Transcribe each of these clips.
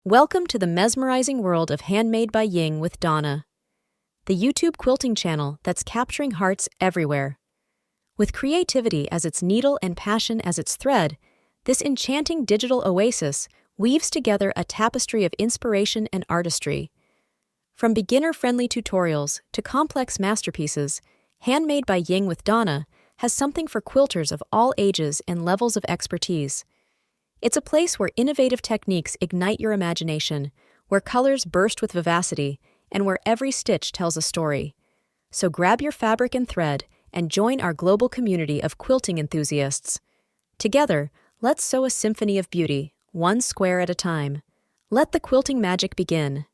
Welcome to the mesmerizing world of Handmade by Ying with Donna, the YouTube quilting channel that's capturing hearts everywhere. With creativity as its needle and passion as its thread, this enchanting digital oasis weaves together a tapestry of inspiration and artistry. From beginner-friendly tutorials to complex masterpieces, Handmade by Ying with Donna has something for quilters of all ages and levels of expertise. It's a place where innovative techniques ignite your imagination, where colors burst with vivacity, and where every stitch tells a story. So grab your fabric and thread and join our global community of quilting enthusiasts. Together, let's sew a symphony of beauty, one square at a time. Let the quilting magic begin.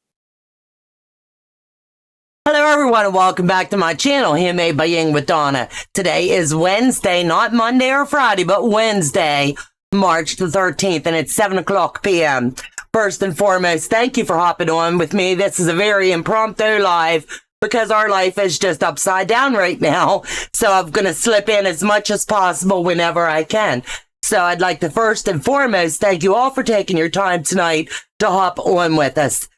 Hello everyone and welcome back to my channel, Handmade by Ying with Donna. Today is Wednesday, not Monday or Friday, but Wednesday, March the 13th, and it's 7 o'clock p.m. First and foremost, thank you for hopping on with me. This is a very impromptu live because our life is just upside down right now. So I'm going to slip in as much as possible whenever I can. So I'd like to first and foremost thank you all for taking your time tonight to hop on with us.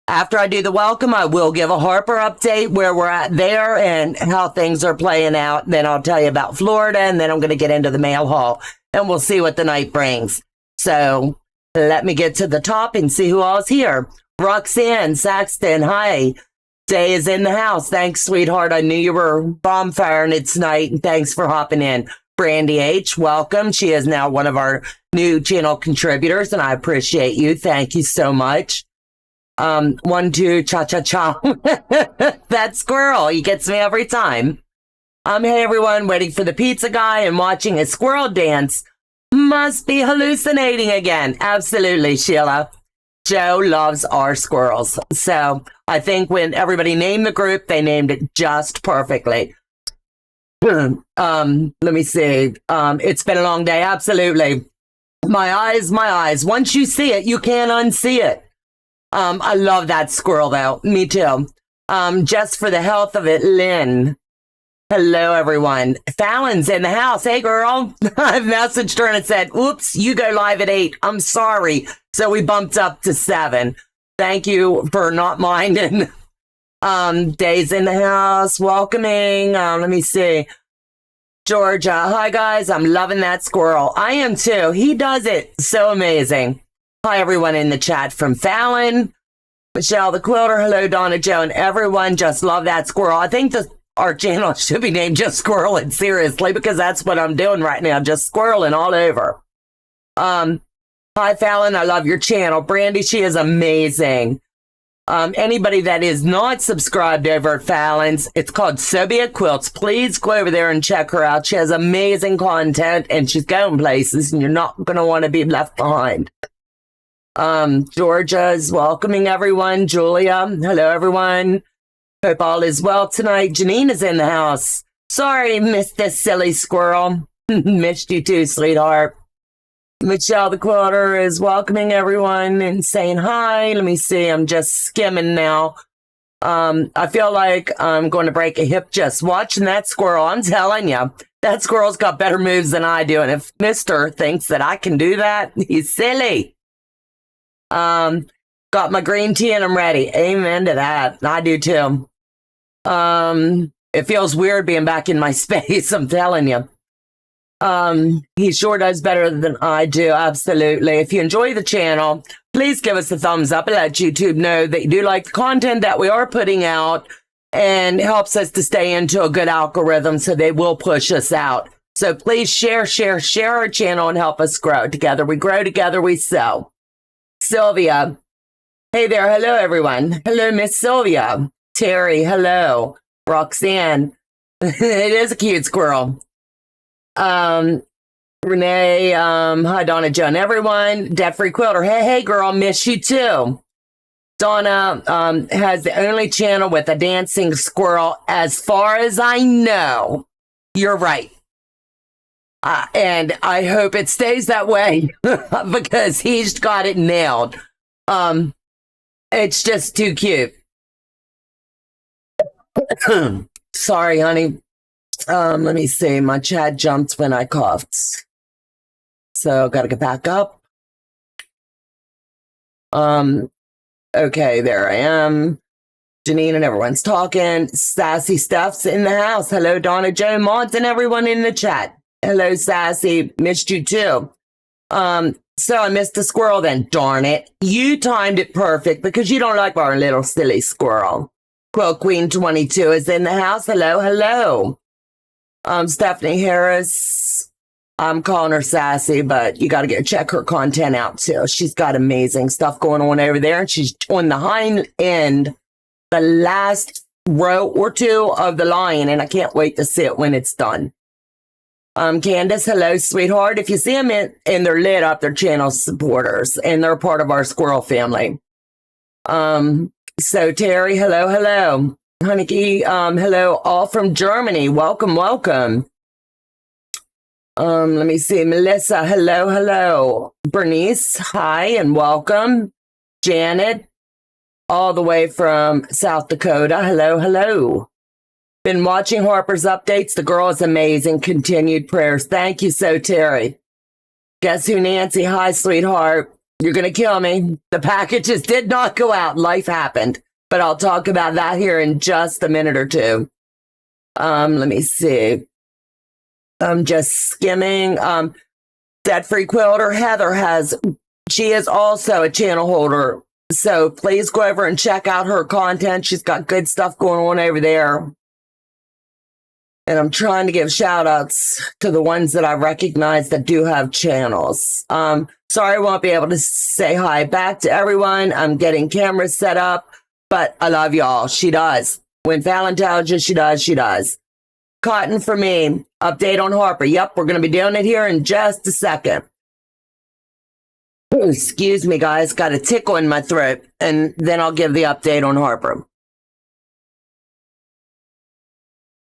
After I do the welcome, I will give a Harper update where we're at there and how things are playing out. Then I'll tell you about Florida, and then I'm going to get into the mail haul, and we'll see what the night brings. So let me get to the top and see who all's here. Roxanne Saxton, hi. Day is in the house. Thanks, sweetheart. I knew you were bonfiring it tonight, and thanks for hopping in. Brandy H, welcome. She is now one of our new channel contributors, and I appreciate you. Thank you so much. 1, 2, cha-cha-cha. That squirrel, he gets me every time. Hey everyone, waiting for the pizza guy and watching a squirrel dance. Must be hallucinating again. Absolutely, Sheila. Joe loves our squirrels. So I think when everybody named the group, they named it just perfectly. Let me see. It's been a long day. Absolutely. My eyes. Once you see it, you can't unsee it. I love that squirrel though. Me too. Just for the health of it, Lynn. Hello, everyone. Fallon's in the house. Hey, girl. I've messaged her and it said, oops, you go live at 8. I'm sorry. So we bumped up to 7. Thank you for not minding. Days in the house. Welcoming. Let me see. Georgia. Hi, guys. I'm loving that squirrel. I am too. He does it so amazing. Hi, everyone in the chat from Fallon. Michelle the Quilter. Hello, Donna, Joe, and everyone. Just love that squirrel. I think our channel should be named Just Squirreling, seriously, because that's what I'm doing right now. Just squirreling all over. Hi, Fallon. I love your channel. Brandy, she is amazing. Anybody that is not subscribed over at Fallon's, it's called Sobia Quilts. Please go over there and check her out. She has amazing content, and she's going places, and you're not going to want to be left behind. Georgia is welcoming everyone. Julia, hello everyone. Hope all is well tonight. Janine is in the house. Sorry, missed this silly squirrel. Missed you too, sweetheart. Michelle the Quilter is welcoming everyone and saying hi. Let me see. I'm just skimming now. I feel like I'm going to break a hip just watching that squirrel. I'm telling you, that squirrel's got better moves than I do. And if Mr. thinks that I can do that, he's silly. Got my green tea and I'm ready. Amen to that. I do too. It feels weird being back in my space. I'm telling you. He sure does better than I do. Absolutely. If you enjoy the channel, please give us a thumbs up and let YouTube know that you do like the content that we are putting out, and helps us to stay into a good algorithm so they will push us out. So please share our channel and help us grow together. We grow together, we sow. Sylvia. Hey there. Hello, everyone. Hello, Miss Sylvia. Terry. Hello. Roxanne. It is a cute squirrel. Renee. Hi, Donna, Joe, and everyone. Debt-free quilter. Hey, girl. Miss you too. Donna has the only channel with a dancing squirrel as far as I know. You're right. And I hope it stays that way because he's got it nailed. It's just too cute. Sorry, honey. Let me see. My chat jumped when I coughed. So got to get back up. Okay, there I am. Janine and everyone's talking. Sassy Stuff's in the house. Hello, Donna, Joe, Mods, and everyone in the chat. Hello, Sassy. Missed you too. So I missed the squirrel then. Darn it. You timed it perfect because you don't like our little silly squirrel. Quilt Queen 22 is in the house. Hello, hello. Stephanie Harris. I'm calling her Sassy, but you got to check her content out too. She's got amazing stuff going on over there. And she's on the hind end, the last row or two of the line. And I can't wait to see it when it's done. Candace, hello, sweetheart. If you see them in they're lit up, they're channel supporters and they're part of our squirrel family. So Terry, hello, hello. Honeyke, hello, all from Germany. Welcome, welcome. Let me see. Melissa, hello, hello. Bernice, hi and welcome. Janet, all the way from South Dakota. Hello, hello. Been watching Harper's updates. The girl is amazing. Continued prayers. Thank you so, Terry. Guess who, Nancy? Hi, sweetheart. You're going to kill me. The packages did not go out. Life happened. But I'll talk about that here in just a minute or two. Let me see. I'm just skimming. Debt Free Quilter, Heather she is also a channel holder. So please go over and check out her content. She's got good stuff going on over there. And I'm trying to give shout outs to the ones that I recognize that do have channels. Sorry I won't be able to say hi back to everyone. I'm getting cameras set up, but I love y'all. She does. When Fallon tells you she does, she does. Cotton for me. Update on Harper. Yep, we're going to be doing it here in just a second. Oh, excuse me, guys. Got a tickle in my throat. And then I'll give the update on Harper.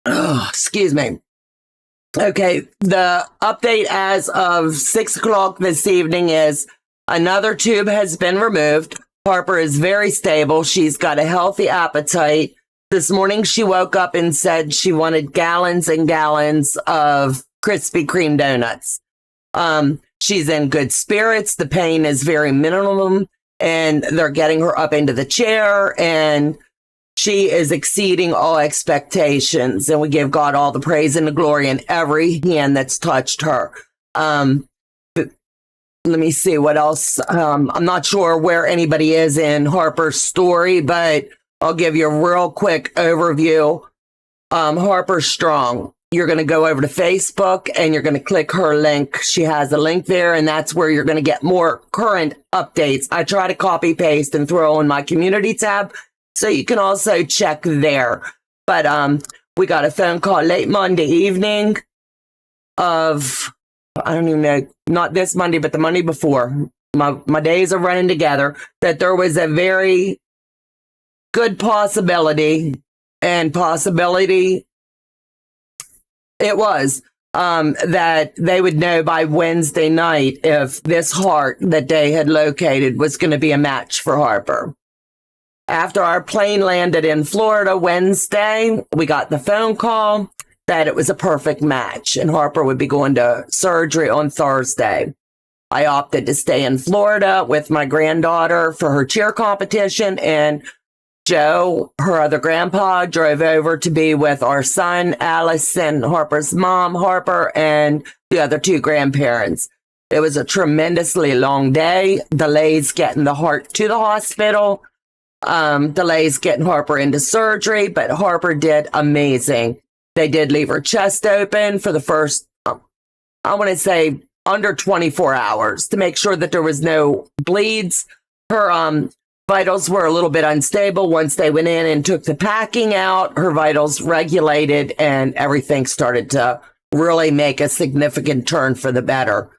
Oh, excuse me. Okay, the update as of 6 o'clock this evening is another tube has been removed. Harper is very stable. She's got a healthy appetite. This morning she woke up and said she wanted gallons and gallons of Krispy Kreme donuts. She's in good spirits. The pain is very minimum, and they're getting her up into the chair, and she is exceeding all expectations, and we give God all the praise and the glory in every hand that's touched her. Let me see what else. I'm not sure where anybody is in Harper's story, but I'll give you a real quick overview. Harper's strong. You're going to go over to Facebook and you're going to click her link. She has a link there, and that's where you're going to get more current updates. I try to copy paste and throw in my community tab, so you can also check there. But we got a phone call late Monday evening of, I don't even know, not this Monday, but the Monday before. My days are running together, that there was a very good possibility it was that they would know by Wednesday night if this heart that they had located was going to be a match for Harper. After our plane landed in Florida Wednesday, we got the phone call that it was a perfect match and Harper would be going to surgery on Thursday. I opted to stay in Florida with my granddaughter for her cheer competition, and Joe, her other grandpa, drove over to be with our son, Alice, and Harper's mom, Harper, and the other two grandparents. It was a tremendously long day. Delays getting the heart to the hospital. Delays getting Harper into surgery, but Harper did amazing. They did leave her chest open for the first, I want to say, under 24 hours to make sure that there was no bleeds. Her vitals were a little bit unstable. Once they went in and took the packing out, her vitals regulated and everything started to really make a significant turn for the better.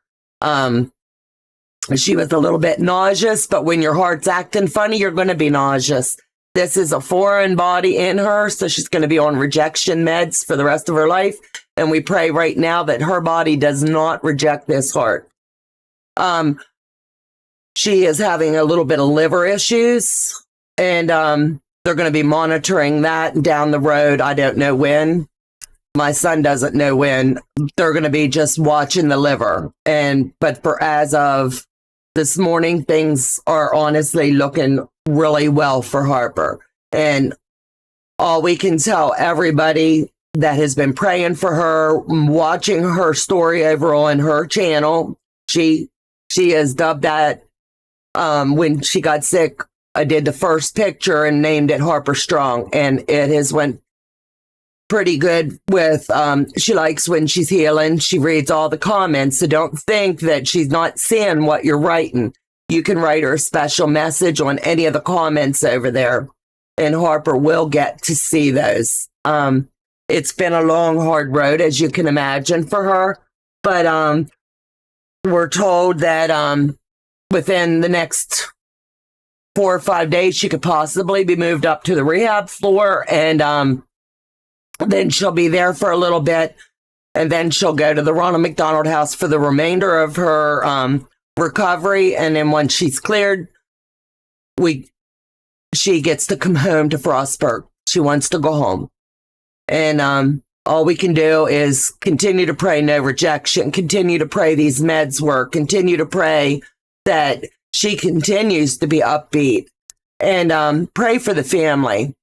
She was a little bit nauseous, but when your heart's acting funny, you're going to be nauseous. This is a foreign body in her, so she's going to be on rejection meds for the rest of her life. And we pray right now that her body does not reject this heart. She is having a little bit of liver issues, and they're going to be monitoring that down the road. I don't know when. My son doesn't know when. They're going to be just watching the liver. But for as of this morning, things are honestly looking really well for Harper. And all we can tell everybody that has been praying for her, watching her story over on her channel, she has dubbed that, when she got sick, I did the first picture and named it Harper Strong, and it has went pretty good with, she likes when she's healing, she reads all the comments, so don't think that she's not seeing what you're writing. You can write her a special message on any of the comments over there, and Harper will get to see those. It's been a long, hard road, as you can imagine, for her, but we're told that within the next 4 or 5 days, she could possibly be moved up to the rehab floor, and then she'll be there for a little bit, and then she'll go to the Ronald McDonald House for the remainder of her recovery, and then once she's cleared, she gets to come home to Frostburg. She wants to go home. And all we can do is continue to pray no rejection, continue to pray these meds work, continue to pray that she continues to be upbeat, and pray for the family,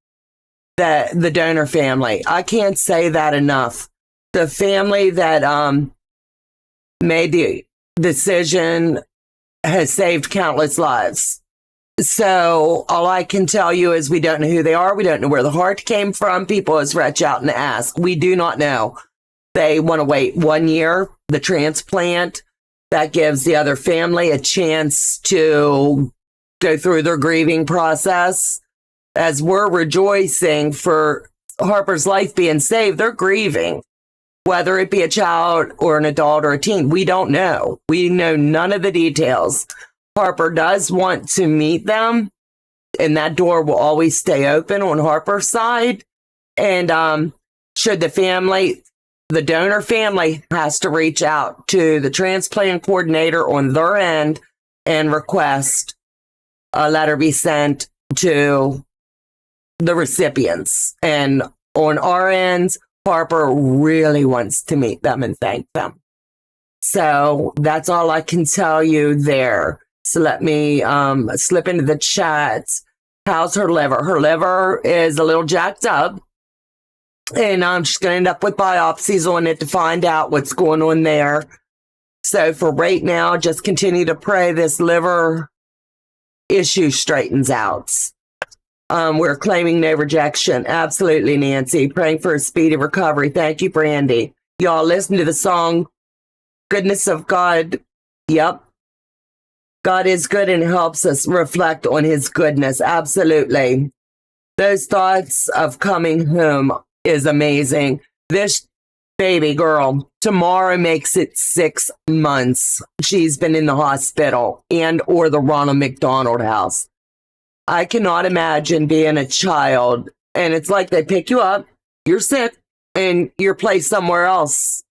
the donor family. I can't say that enough. The family that made the decision has saved countless lives. So all I can tell you is we don't know who they are. We don't know where the heart came from. People always reach out and ask. We do not know. They want to wait 1 year, the transplant. That gives the other family a chance to go through their grieving process. As we're rejoicing for Harper's life being saved, they're grieving. Whether it be a child or an adult or a teen, we don't know. We know none of the details. Harper does want to meet them, and that door will always stay open on Harper's side. And should the donor family has to reach out to the transplant coordinator on their end and request a letter be sent to the recipients. And on our ends, Harper really wants to meet them and thank them. So that's all I can tell you there. So let me slip into the chats. How's her liver? Her liver is a little jacked up, and she's going to end up with biopsies on it to find out what's going on there. So for right now, just continue to pray this liver issue straightens out. We're claiming no rejection. Absolutely, Nancy. Praying for a speedy recovery. Thank you, Brandy. Y'all listen to the song, Goodness of God. Yep. God is good and helps us reflect on his goodness. Absolutely. Those thoughts of coming home is amazing. This baby girl tomorrow makes it 6 months. She's been in the hospital and or the Ronald McDonald House. I cannot imagine being a child, and it's like they pick you up, you're sick, and you're placed somewhere else.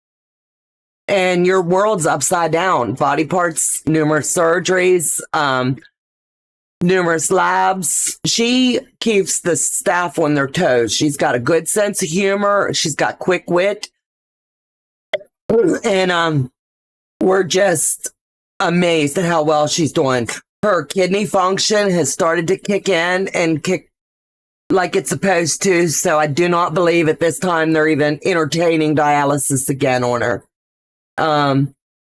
And your world's upside down. Body parts, numerous surgeries, numerous labs. She keeps the staff on their toes. She's got a good sense of humor. She's got quick wit. And we're just amazed at how well she's doing. Her kidney function has started to kick in and kick like it's supposed to. So I do not believe at this time they're even entertaining dialysis again on her.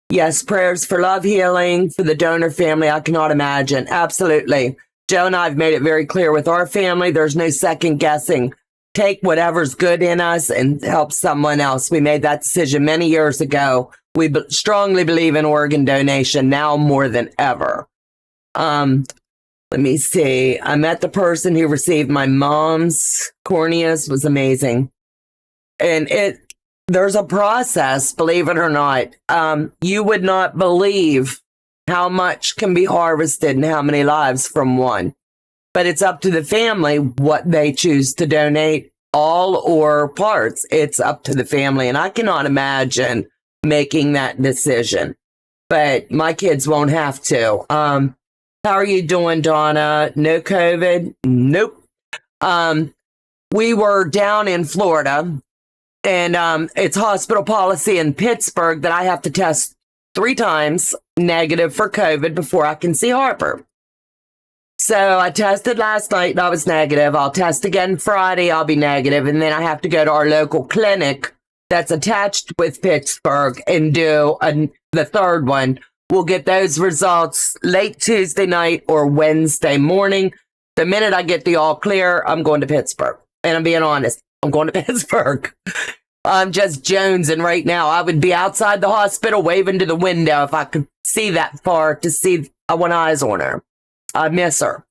Yes, prayers for love healing for the donor family. I cannot imagine. Absolutely. Joe and I have made it very clear with our family. There's no second guessing. Take whatever's good in us and help someone else. We made that decision many years ago. We strongly believe in organ donation now more than ever. Let me see. I met the person who received my mom's corneas. Was amazing. And there's a process, believe it or not. You would not believe how much can be harvested and how many lives from one. But it's up to the family what they choose to donate, all or parts. It's up to the family. And I cannot imagine making that decision. But my kids won't have to. How are you doing, Donna? No COVID? Nope. We were down in Florida. And it's hospital policy in Pittsburgh that I have to test 3 times negative for COVID before I can see Harper. So I tested last night and I was negative. I'll test again Friday. I'll be negative. And then I have to go to our local clinic that's attached with Pittsburgh and do the third one. We'll get those results late Tuesday night or Wednesday morning. The minute I get the all clear, I'm going to Pittsburgh. And I'm being honest, I'm going to Pittsburgh. I'm just jonesing right now. I would be outside the hospital waving to the window if I could see that far to see. I want eyes on her. I miss her.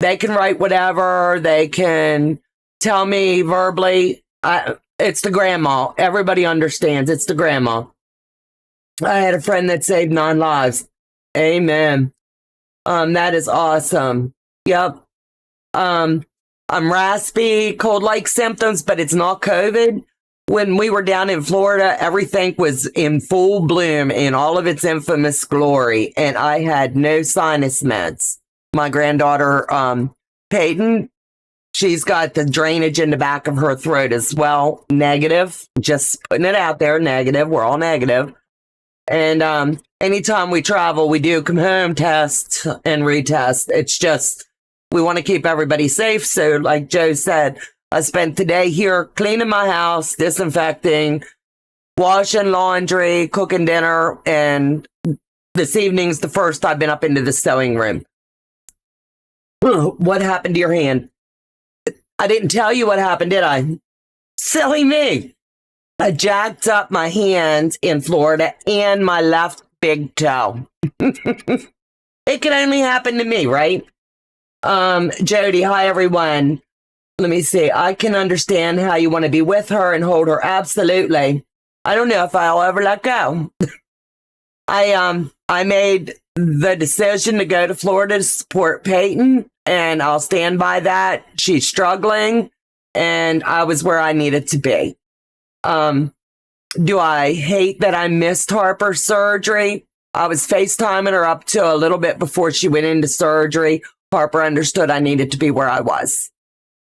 They can write whatever. They can tell me verbally. It's the grandma. Everybody understands. It's the grandma. I had a friend that saved 9 lives. Amen. That is awesome. Yep. I'm raspy, cold-like symptoms, but it's not COVID. When we were down in Florida, everything was in full bloom in all of its infamous glory, and I had no sinus meds. My granddaughter, Peyton, she's got the drainage in the back of her throat as well. Negative. Just putting it out there. Negative. We're all negative. And anytime we travel, we do come home, test, and retest. It's just, we want to keep everybody safe. So like Joe said, I spent the day here cleaning my house, disinfecting, washing laundry, cooking dinner, and this evening's the first I've been up into the sewing room. What happened to your hand? I didn't tell you what happened, did I? Silly me. I jacked up my hand in Florida and my left big toe. It can only happen to me, right? Jody, hi everyone. Let me see. I can understand how you want to be with her and hold her. Absolutely. I don't know if I'll ever let go. I made the decision to go to Florida to support Peyton, and I'll stand by that. She's struggling, and I was where I needed to be. Do I hate that I missed Harper's surgery? I was FaceTiming her up to a little bit before she went into surgery. Harper understood I needed to be where I was.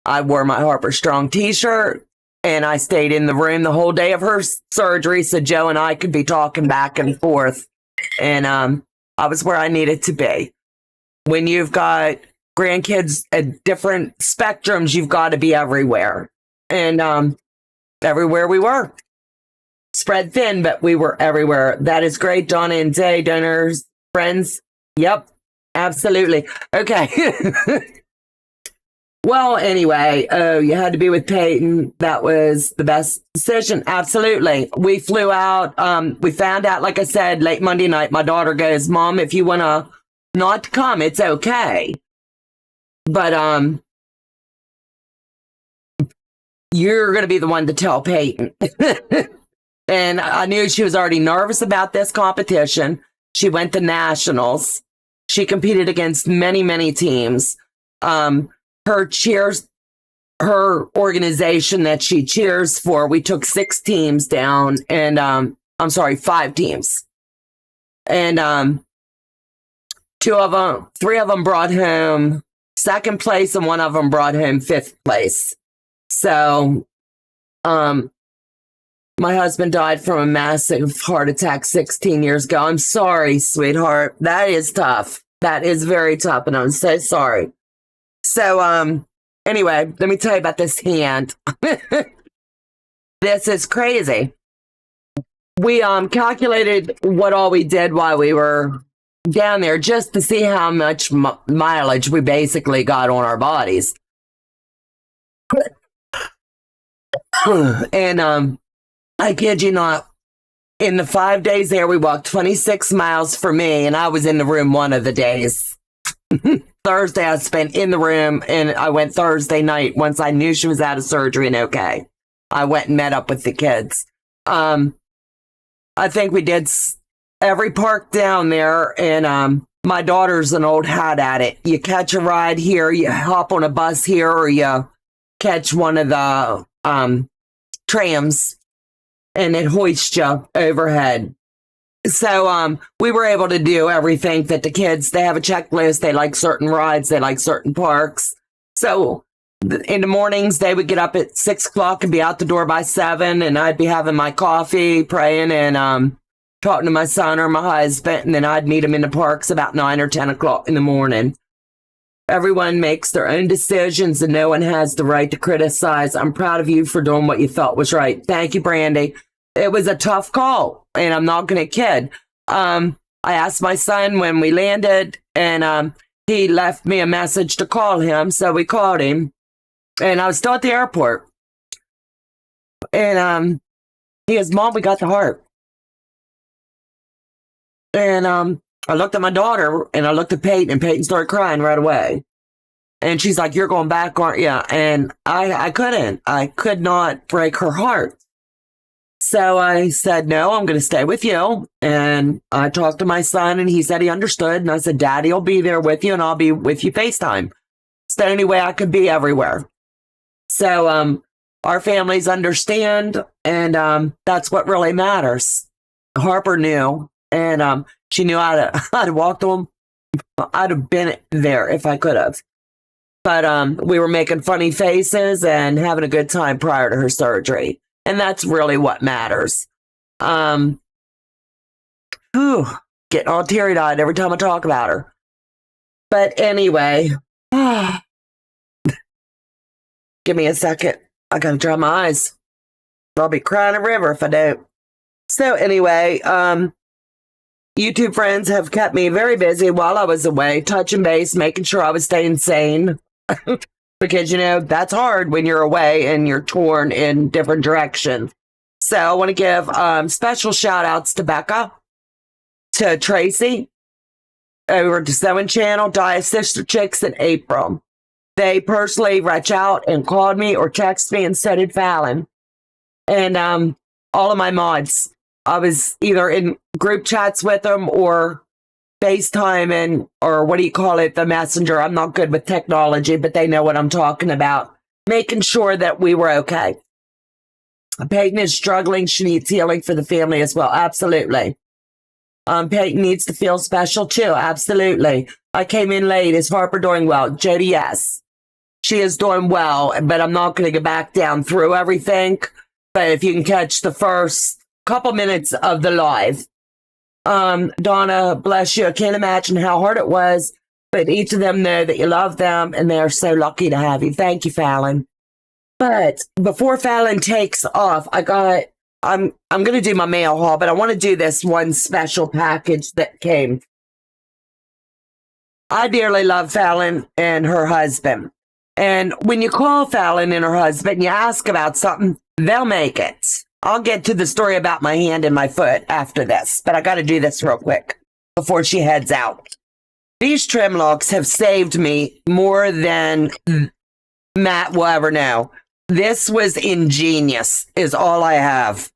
I wore my Harper Strong t-shirt, and I stayed in the room the whole day of her surgery so Joe and I could be talking back and forth. And I was where I needed to be. When you've got grandkids at different spectrums, you've got to be everywhere. And everywhere we were. Spread thin, but we were everywhere. That is great, Donna and Day, donors, friends. Yep, absolutely. Okay. Well, anyway, you had to be with Peyton. That was the best decision. Absolutely. We flew out. We found out, like I said, late Monday night. My daughter goes, Mom, if you want to not come, it's okay. But you're going to be the one to tell Peyton. And I knew she was already nervous about this competition. She went to nationals. She competed against many, many teams. Her organization that she cheers for, we took 6 teams down, and 5 teams. And 3 of them brought home 2nd place, and 1 of them brought home 5th place. So, my husband died from a massive heart attack 16 years ago. I'm sorry, sweetheart. That is tough. That is very tough, and I'm so sorry. So, anyway, let me tell you about this hand. This is crazy. We calculated what all we did while we were down there just to see how much mileage we basically got on our bodies. And I kid you not, in the 5 days there, we walked 26 miles for me, and I was in the room one of the days. Thursday, I spent in the room, and I went Thursday night once I knew she was out of surgery and okay. I went and met up with the kids. I think we did every park down there, and my daughter's an old hat at it. You catch a ride here, you hop on a bus here, or you catch one of the trams, and it hoists you overhead. So we were able to do everything that the kids, they have a checklist. They like certain rides. They like certain parks. So in the mornings, they would get up at 6 o'clock and be out the door by 7. And I'd be having my coffee, praying, and talking to my son or my husband, and then I'd meet him in the parks about 9 or 10 o'clock in the morning. Everyone makes their own decisions and no one has the right to criticize. I'm proud of you for doing what you felt was right. Thank you, Brandy. It was a tough call, and I'm not going to kid. I asked my son when we landed, and he left me a message to call him, so we called him, and I was still at the airport. And he goes, Mom, we got the heart. And I looked at my daughter, and I looked at Peyton, and Peyton started crying right away. And she's like, you're going back, aren't you? And I couldn't. I could not break her heart. So I said, no, I'm going to stay with you. And I talked to my son, and he said he understood. And I said, Daddy will be there with you, and I'll be with you FaceTime. It's the only way I could be everywhere. So our families understand, and that's what really matters. Harper knew, and she knew I'd have walked them. I'd have been there if I could have. But we were making funny faces and having a good time prior to her surgery. And that's really what matters. Getting all teary-eyed every time I talk about her. But anyway, give me a second. I gotta dry my eyes. I'll be crying a river if I don't. So anyway, YouTube friends have kept me very busy while I was away, touching base, making sure I was staying sane. Because, you know, that's hard when you're away and you're torn in different directions. So I want to give special shout outs to Becca, to Tracy, over to Sewing Channel, Dia Sister Chicks, and April. They personally reach out and called me or text me, and so did Fallon. And all of my mods. I was either in group chats with them or FaceTime and, or what do you call it, the messenger. I'm not good with technology, but they know what I'm talking about. Making sure that we were okay. Peyton is struggling. She needs healing for the family as well. Absolutely. Peyton needs to feel special too. Absolutely. I came in late. Is Harper doing well? Jody, yes. She is doing well, but I'm not going to get back down through everything. But if you can catch the first couple minutes of the live. Donna, bless you. I can't imagine how hard it was, but each of them know that you love them and they're so lucky to have you. Thank you, Fallon. But before Fallon takes off, I'm going to do my mail haul, but I want to do this one special package that came. I dearly love Fallon and her husband. And when you call Fallon and her husband and you ask about something, they'll make it. I'll get to the story about my hand and my foot after this, but I got to do this real quick before she heads out. These trim locks have saved me more than Matt will ever know. This was ingenious, is all I have.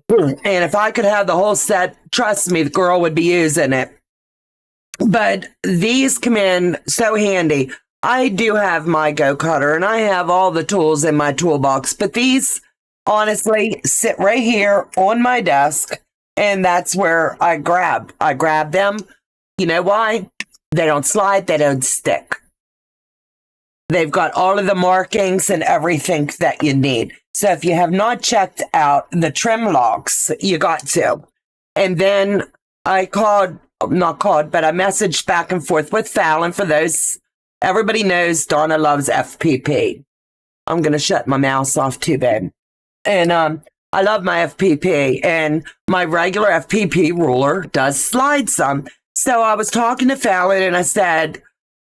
And if I could have the whole set, trust me, the girl would be using it. But these come in so handy. I do have my go cutter and I have all the tools in my toolbox, but these honestly sit right here on my desk, and that's where I grab them. You know why? They don't slide, they don't stick. They've got all of the markings and everything that you need. So if you have not checked out the trim locks, you got to. And then I messaged back and forth with Fallon for those. Everybody knows Donna loves FPP. I'm going to shut my mouse off too, babe. And I love my FPP, and my regular FPP ruler does slide some. So I was talking to Fallon and I said,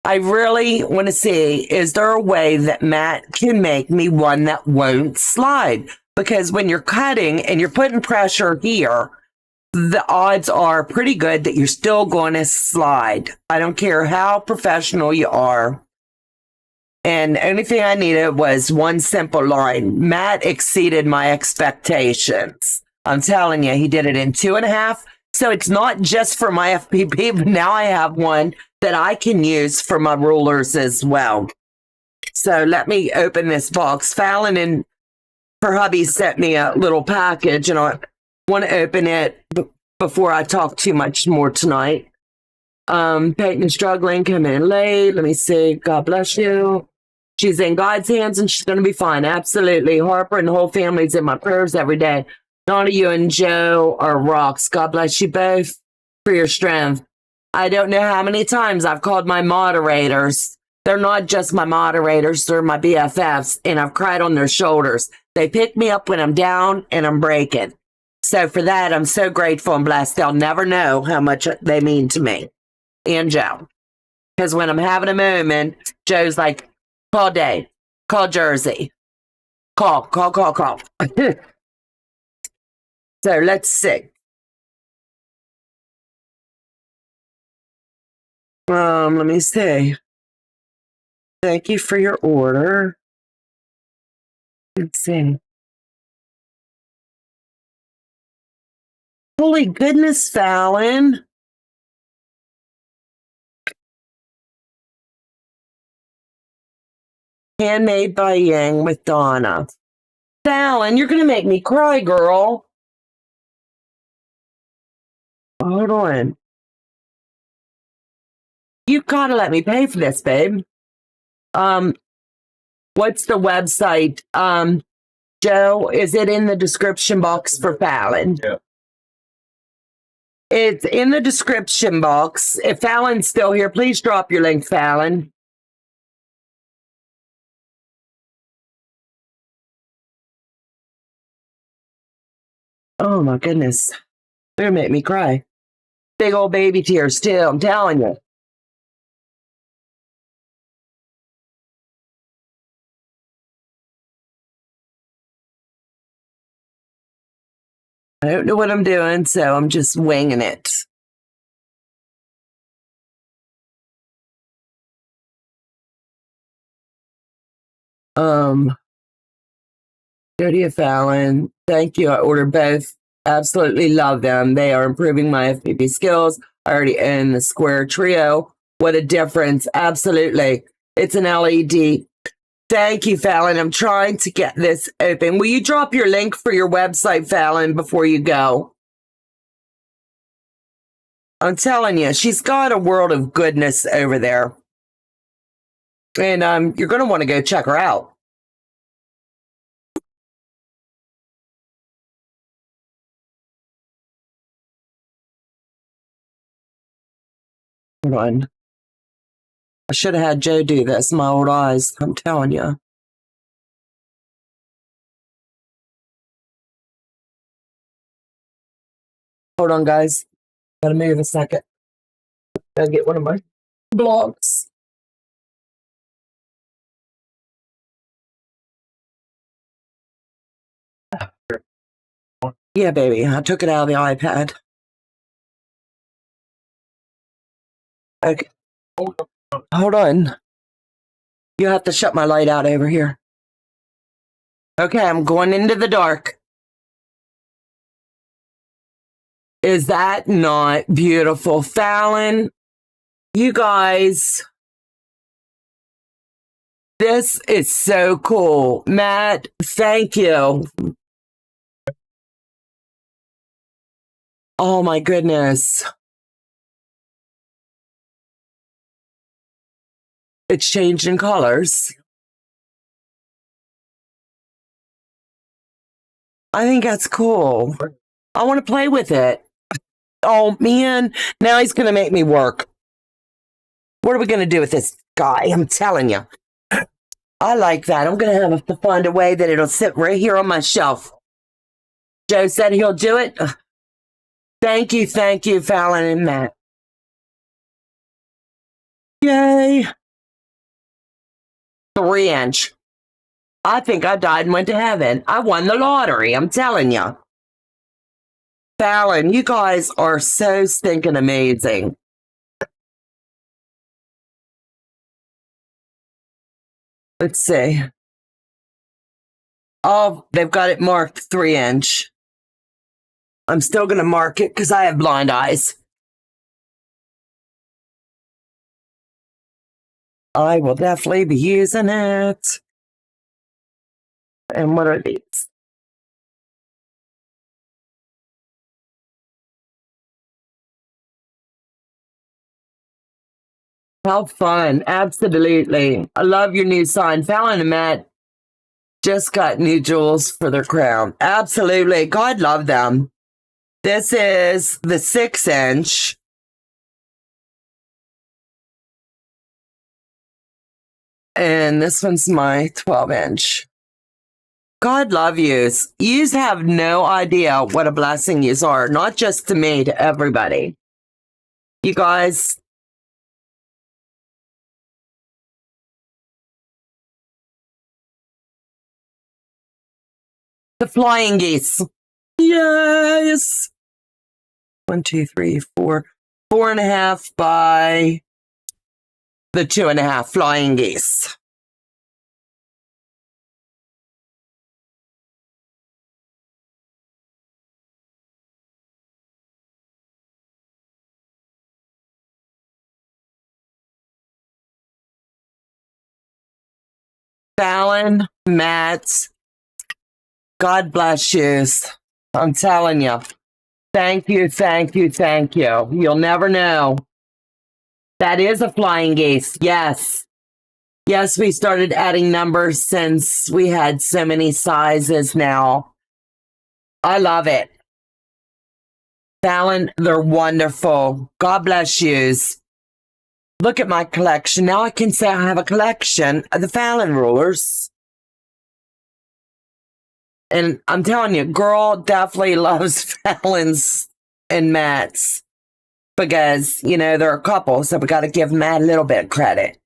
I really want to see, is there a way that Matt can make me one that won't slide? Because when you're cutting and you're putting pressure here, the odds are pretty good that you're still going to slide. I don't care how professional you are. And the only thing I needed was one simple line. Matt exceeded my expectations. I'm telling you, he did it in 2.5. So it's not just for my FPP, but now I have one that I can use for my rulers as well. So let me open this box. Fallon and her hubby sent me a little package, and I want to open it before I talk too much more tonight. Peyton is struggling, coming in late. Let me see. God bless you. She's in God's hands and she's going to be fine. Absolutely. Harper and the whole family's in my prayers every day. Donna, you and Joe are rocks. God bless you both for your strength. I don't know how many times I've called my moderators. They're not just my moderators, they're my BFFs, and I've cried on their shoulders. They pick me up when I'm down and I'm breaking. So for that, I'm so grateful and blessed. They'll never know how much they mean to me and Joe. Because when I'm having a moment, Joe's like, call Dave, call Jersey, call. So let's see. Let me see. Thank you for your order. Let's see. Holy goodness, Fallon. Handmade by Ying with Donna. Fallon, you're going to make me cry, girl. Hold on. You've got to let me pay for this, babe. What's the website? Joe, is it in the description box for Fallon? Yeah. It's in the description box. If Fallon's still here, please drop your link, Fallon. Oh my goodness. They're gonna make me cry. Big old baby tears too, I'm telling you. I don't know what I'm doing, so I'm just winging it. Go to you, Fallon. Thank you. I ordered both. Absolutely love them. They are improving my FPP skills. I already own the Square Trio. What a difference. Absolutely. It's an LED. Thank you, Fallon. I'm trying to get this open. Will you drop your link for your website, Fallon, before you go? I'm telling you, she's got a world of goodness over there. And you're going to want to go check her out. Hold on. I should have had Joe do this, my old eyes. I'm telling you. Hold on, guys. Gotta move a second. Gotta get one of my blocks. Yeah, baby. I took it out of the iPad. Okay. Hold on. You have to shut my light out over here. Okay, I'm going into the dark. Is that not beautiful? Fallon, you guys, this is so cool. Matt, thank you. Oh my goodness. It's changing colors. I think that's cool. I want to play with it. Oh man, now he's going to make me work. What are we going to do with this guy? I'm telling you. I like that. I'm going to have to find a way that it'll sit right here on my shelf. Joe said he'll do it. Thank you, Fallon and Matt. Yay. 3-inch. I think I died and went to heaven. I won the lottery, I'm telling you. Fallon, you guys are so stinking amazing. Let's see. Oh, they've got it marked 3-inch. I'm still going to mark it because I have blind eyes. I will definitely be using it. And what are these? How fun. Absolutely. I love your new sign. Fallon and Matt, just got new jewels for their crown. Absolutely. God love them. This is the 6-inch. And this one's my 12-inch. God love yous. Yous have no idea what a blessing yous are, not just to me, to everybody. You guys, the flying geese. Yes. 1, 2, 3, 4. 4.5 by the 2.5 flying geese. Fallon, Matt, God bless you. I'm telling you. Thank you, thank you, thank you. You'll never know. That is a flying geese. Yes. Yes, we started adding numbers since we had so many sizes now. I love it. Fallon, they're wonderful. God bless yous. Look at my collection. Now I can say I have a collection of the Fallon rulers. And I'm telling you, girl definitely loves Fallon's and Matt's because, you know, they're a couple, so we got to give Matt a little bit of credit.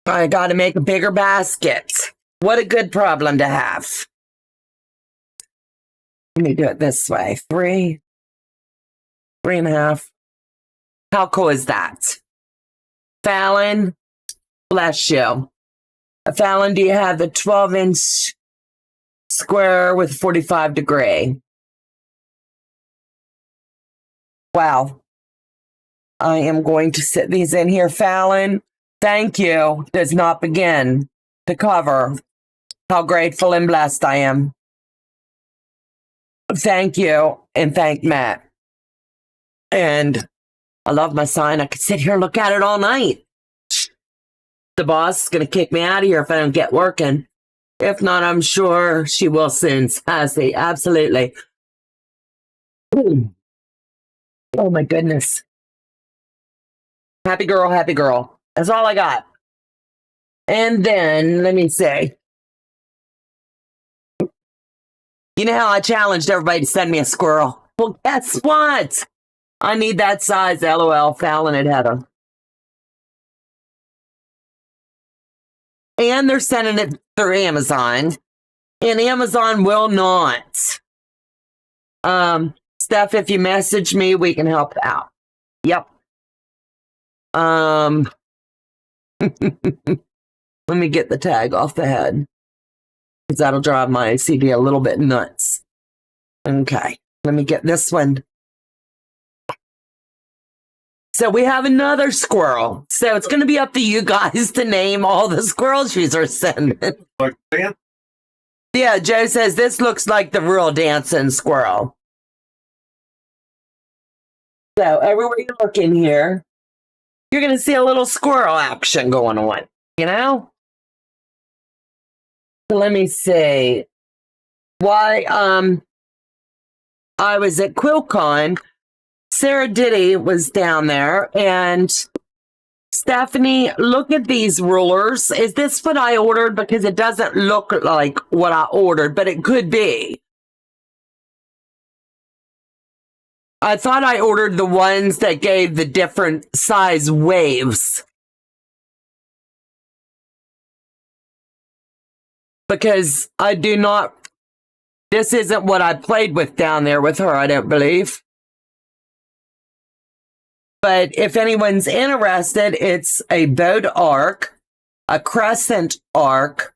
I got to make a bigger basket. What a good problem to have. Let me do it this way. 3, 3.5. How cool is that? Fallon, bless you. Fallon, do you have the 12-inch square with 45 degree? Wow. I am going to sit these in here, Fallon. Thank you does not begin to cover how grateful and blessed I am. Thank you, and thank Matt. And I love my sign. I could sit here and look at it all night. The boss is going to kick me out of here if I don't get working. If not, I'm sure she will soon, Sassy. Absolutely. Ooh. Oh, my goodness. Happy girl, happy girl. That's all I got. And then, let me see. You know how I challenged everybody to send me a squirrel? Well, guess what? I need that size, LOL, Fallon and Heather. And they're sending it through Amazon. And Amazon will not. Steph, if you message me, we can help out. Yep. Let me get the tag off the head. Because that'll drive my OCD a little bit nuts. Okay. Let me get this one. So we have another squirrel. So it's going to be up to you guys to name all the squirrels you are sending. Yeah, Joe says this looks like the real dancing squirrel. So everywhere you look in here, you're going to see a little squirrel action going on, you know? So let me see. Why, I was at QuiltCon. Sarah Diddy was down there, and Stephanie, look at these rulers. Is this what I ordered? Because it doesn't look like what I ordered, but it could be. I thought I ordered the ones that gave the different size waves. Because I do not, this isn't what I played with down there with her, I don't believe. But if anyone's interested, it's a bowed arc, a crescent arc,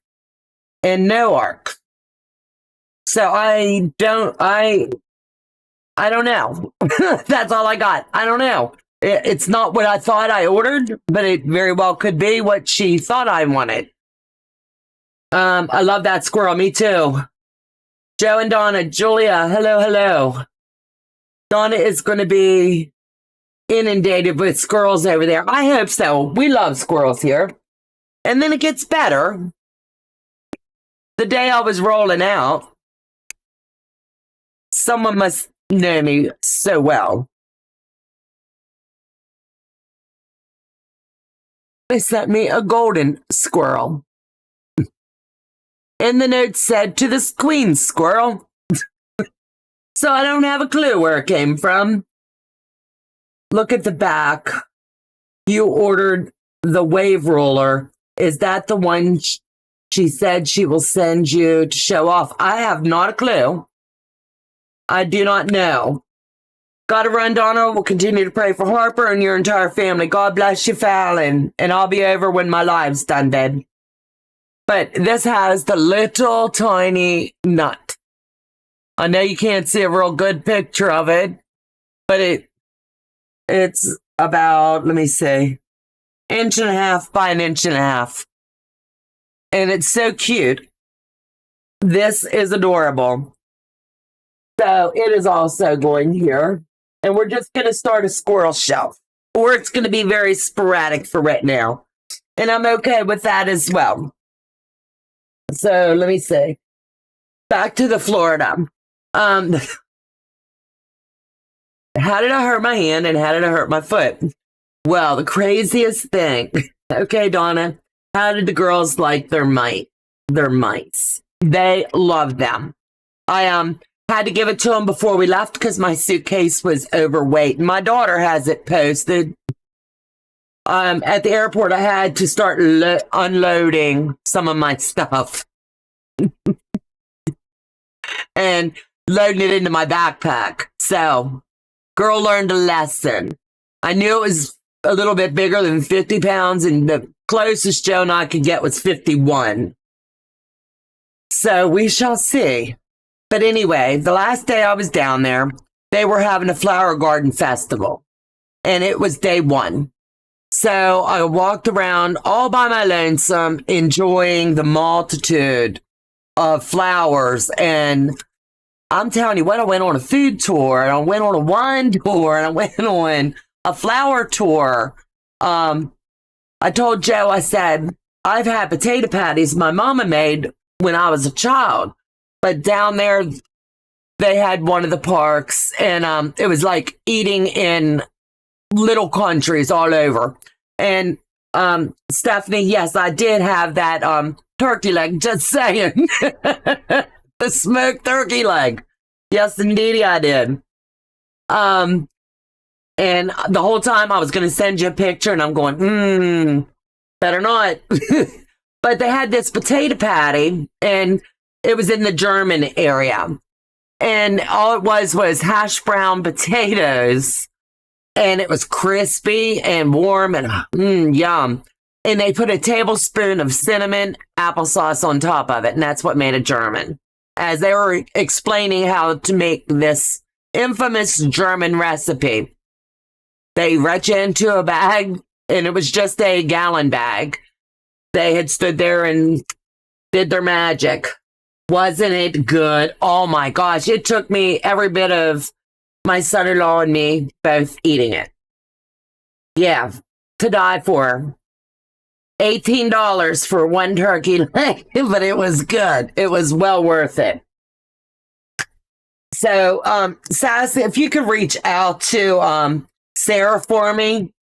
and no arc. So I don't know. That's all I got. I don't know. It's not what I thought I ordered, but it very well could be what she thought I wanted. I love that squirrel. Me too. Joe and Donna, Julia, hello, hello. Donna is going to be inundated with squirrels over there. I hope so. We love squirrels here. And then it gets better the day I was rolling out, someone must know me so well. They sent me a golden squirrel. And the note said, to the queen squirrel. So I don't have a clue where it came from. Look at the back. You ordered the wave roller. Is that the one she said she will send you to show off? I have not a clue. I do not know. Gotta run, Donna. We'll continue to pray for Harper and your entire family. God bless you, Fallon. And I'll be over when my live's done, babe. But this has the little tiny nut. I know you can't see a real good picture of it, but it's about, let me see, 1.5 by 1.5 inches. And it's so cute. This is adorable. So it is also going here. And we're just going to start a squirrel shelf. Or it's going to be very sporadic for right now. And I'm okay with that as well. So let me see. Back to the Florida. How did I hurt my hand and how did I hurt my foot? Well, the craziest thing. Okay, Donna. How did the girls like their mice? They loved them. I had to give it to them before we left because my suitcase was overweight. My daughter has it posted. At the airport, I had to start unloading some of my stuff and loading it into my backpack. So, girl learned a lesson. I knew it was a little bit bigger than 50 pounds, and the closest Joe and I could get was 51. So, we shall see. But anyway, the last day I was down there, they were having a flower garden festival, and it was day 1. So I walked around all by my lonesome, enjoying the multitude of flowers. And I'm telling you what, I went on a food tour, and I went on a wine tour, and I went on a flower tour. I told Joe, I said, I've had potato patties my mama made when I was a child. But down there, they had one of the parks, and it was like eating in little countries all over. And Stephanie, yes, I did have that turkey leg, just saying. The smoked turkey leg. Yes, indeed, I did. And the whole time I was going to send you a picture, and I'm going, better not. But they had this potato patty, and it was in the German area. And all it was hash brown potatoes. And it was crispy and warm and yum. And they put a tablespoon of cinnamon applesauce on top of it. And that's what made it German. As they were explaining how to make this infamous German recipe, they reach into a bag, and it was just a gallon bag. They had stood there and did their magic. Wasn't it good? Oh my gosh. It took me every bit of my son-in-law and me both eating it. Yeah, to die for. $18 for one turkey leg, but it was good. It was well worth it. So, Sassy, if you could reach out to Sarah for me.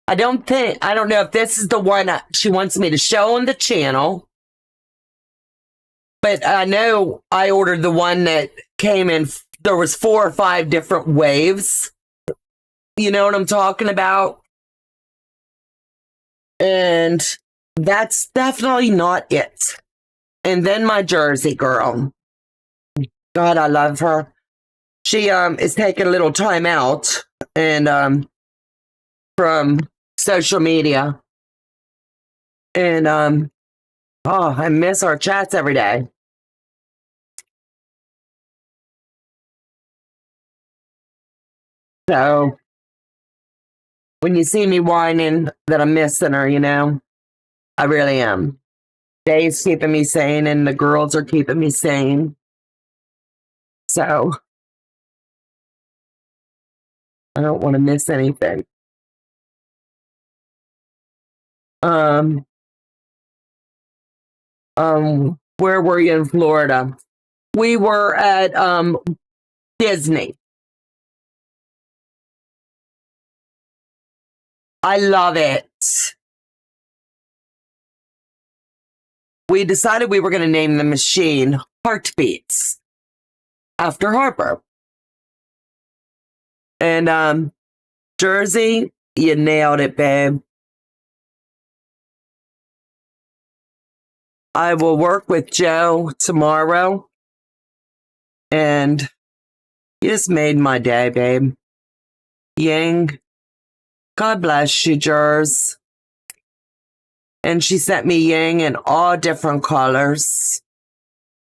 I don't know if this is the one she wants me to show on the channel. But I know I ordered the one that came in, there was 4 or 5 different waves. You know what I'm talking about? And that's definitely not it. And then my Jersey girl. God, I love her. She is taking a little time out and from social media. And I miss our chats every day. So when you see me whining that I'm missing her, you know, I really am. Dave's keeping me sane and the girls are keeping me sane. So I don't want to miss anything. Where were you in Florida? We were at Disney. I love it. We decided we were going to name the machine Heartbeats after Harper. And Jersey, you nailed it, babe. I will work with Joe tomorrow. And you just made my day, babe. Ying, God bless you, Jers. And she sent me Ying in all different colors.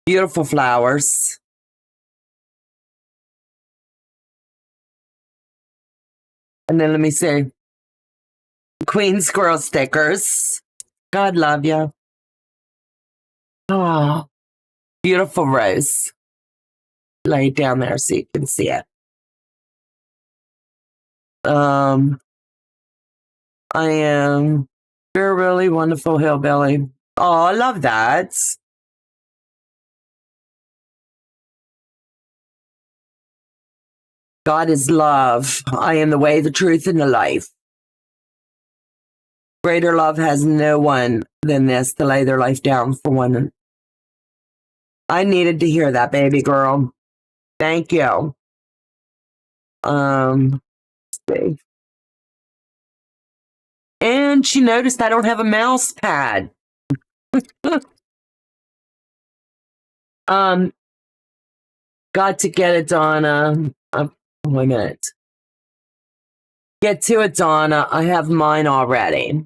Beautiful flowers. And then let me see. Queen Squirrel stickers. God love you. Oh, beautiful rose. Lay it down there so you can see it. I am you're a really wonderful hillbilly. Oh, I love that. God is love. I am the way, the truth, and the life. Greater love has no one than this to lay their life down for one. I needed to hear that, baby girl. Thank you. Let's see. And she noticed I don't have a mouse pad. Got to get it, Donna. Wait a minute. Get to it, Donna. I have mine already.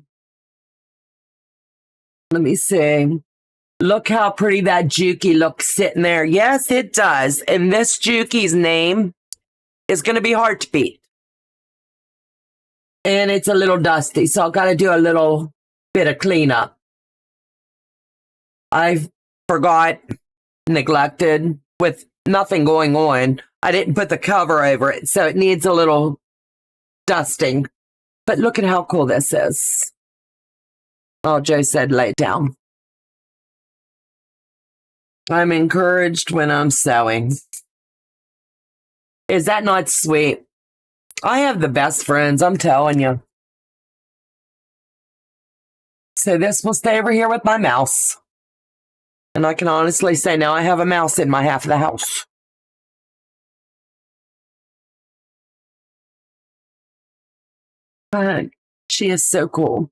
Let me see. Look how pretty that juki looks sitting there. Yes, it does. And this juki's name is going to be Heartbeat. And it's a little dusty, so I've got to do a little bit of cleanup. I forgot, neglected, with nothing going on. I didn't put the cover over it, so it needs a little dusting. But look at how cool this is. Oh, Joe said lay it down. I'm encouraged when I'm sewing. Is that not sweet? I have the best friends, I'm telling you. So this will stay over here with my mouse. And I can honestly say now I have a mouse in my half of the house. She is so cool.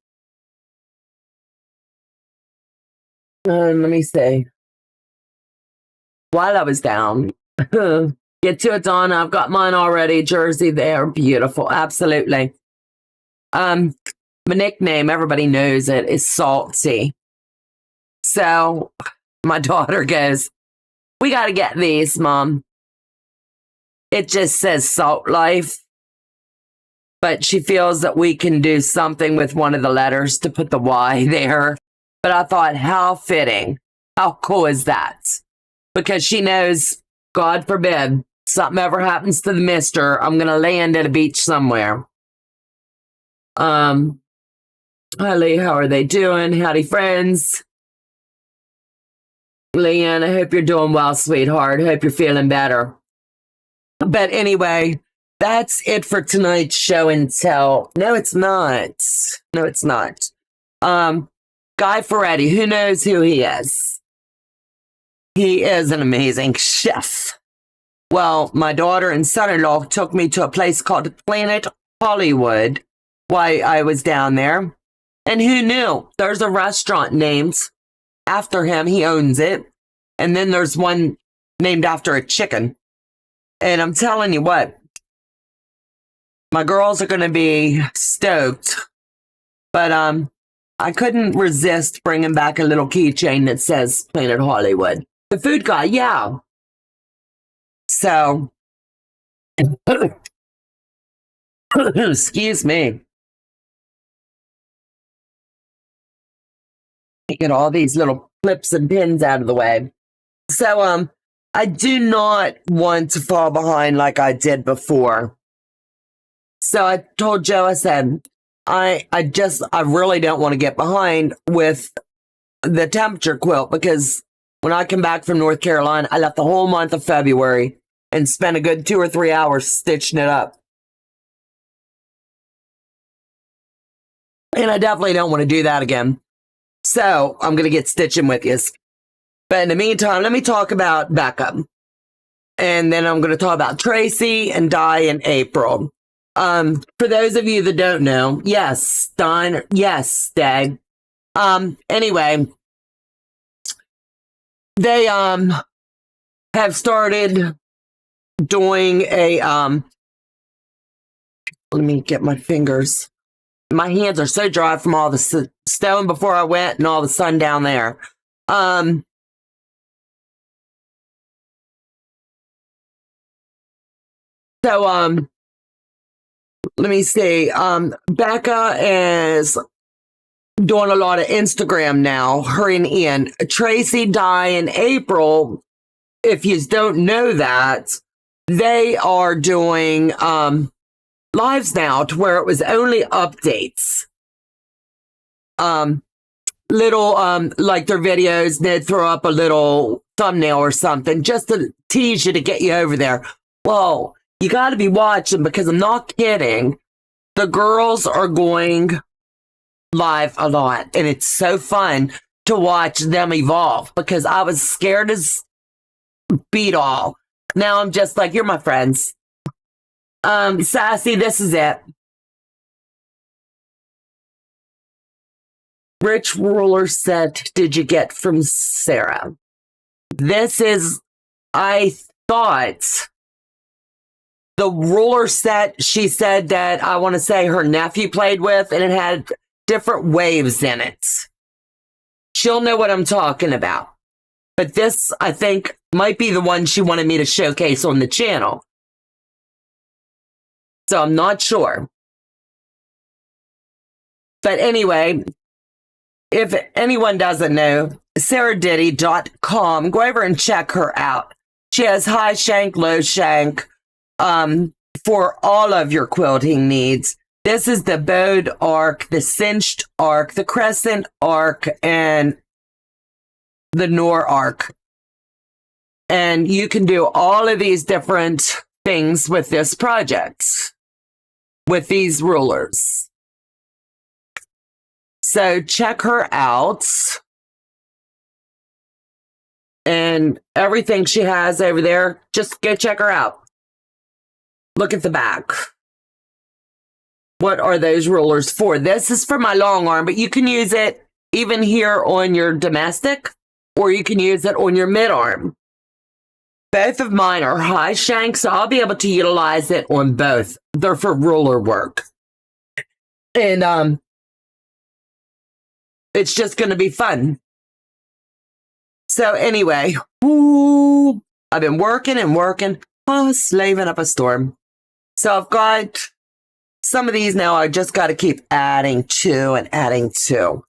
Let me see. While I was down, get to it, Donna. I've got mine already. Jersey, they're beautiful. Absolutely. My nickname, everybody knows it, is Salty. So my daughter goes, we got to get these, Mom. It just says Salt Life. But she feels that we can do something with one of the letters to put the Y there. But I thought, how fitting. How cool is that? Because she knows, God forbid, something ever happens to the mister, I'm going to land at a beach somewhere. Hi, Lee, how are they doing? Howdy, friends. Leanne, I hope you're doing well, sweetheart. Hope you're feeling better. But anyway, that's it for tonight's show and tell. No, it's not. No, it's not. Guy Ferretti, who knows who he is? He is an amazing chef. Well, my daughter and son-in-law took me to a place called Planet Hollywood while I was down there. And who knew? There's a restaurant named after him. He owns it. And then there's one named after a chicken. And I'm telling you what, my girls are going to be stoked. But I couldn't resist bringing back a little keychain that says Planet Hollywood. The food guy, yeah. So, excuse me. Get all these little clips and pins out of the way. So, I do not want to fall behind like I did before. So I told Joe, I said, I really don't want to get behind with the temperature quilt because When I come back from North Carolina, I left the whole month of February and spent a good 2 or 3 hours stitching it up. And I definitely don't want to do that again. So I'm going to get stitching with you. But in the meantime, let me talk about Becca. And then I'm going to talk about Tracy and Di and April. For those of you that don't know, yes, Don, yes, Dag. Anyway, they have started doing a let me get my fingers. My hands are so dry from all the stone before I went and all the sun down there. So let me see. Becca is doing a lot of Instagram now, her and Ian. Tracy, Di, and April, if you don't know that, they are doing lives now to where it was only updates. Little like their videos, they'd throw up a little thumbnail or something just to tease you to get you over there. Whoa, you got to be watching, because I'm not kidding. The girls are going live a lot, and it's so fun to watch them evolve, because I was scared as beat all. Now I'm just like, you're my friends. Sassy, this is it. Which ruler set did you get from Sarah? This is, I thought, the ruler set she said that I want to say her nephew played with, and it had different waves in it. She'll know what I'm talking about. But this, I think, might be the one she wanted me to showcase on the channel. So I'm not sure. But anyway, if anyone doesn't know, SarahDiddy.com, go over and check her out. She has high shank, low shank for all of your quilting needs. This is the bowed arc, the cinched arc, the crescent arc, and the Nor arc. And you can do all of these different things with this project, with these rulers. So check her out. And everything she has over there, just go check her out. Look at the back. What are those rulers for? This is for my long arm, but you can use it even here on your domestic, or you can use it on your mid arm. Both of mine are high shank, so I'll be able to utilize it on both. They're for ruler work. And it's just going to be fun. So anyway, I've been working and working, slaving up a storm. So I've got some of these now. I just got to keep adding to and adding to.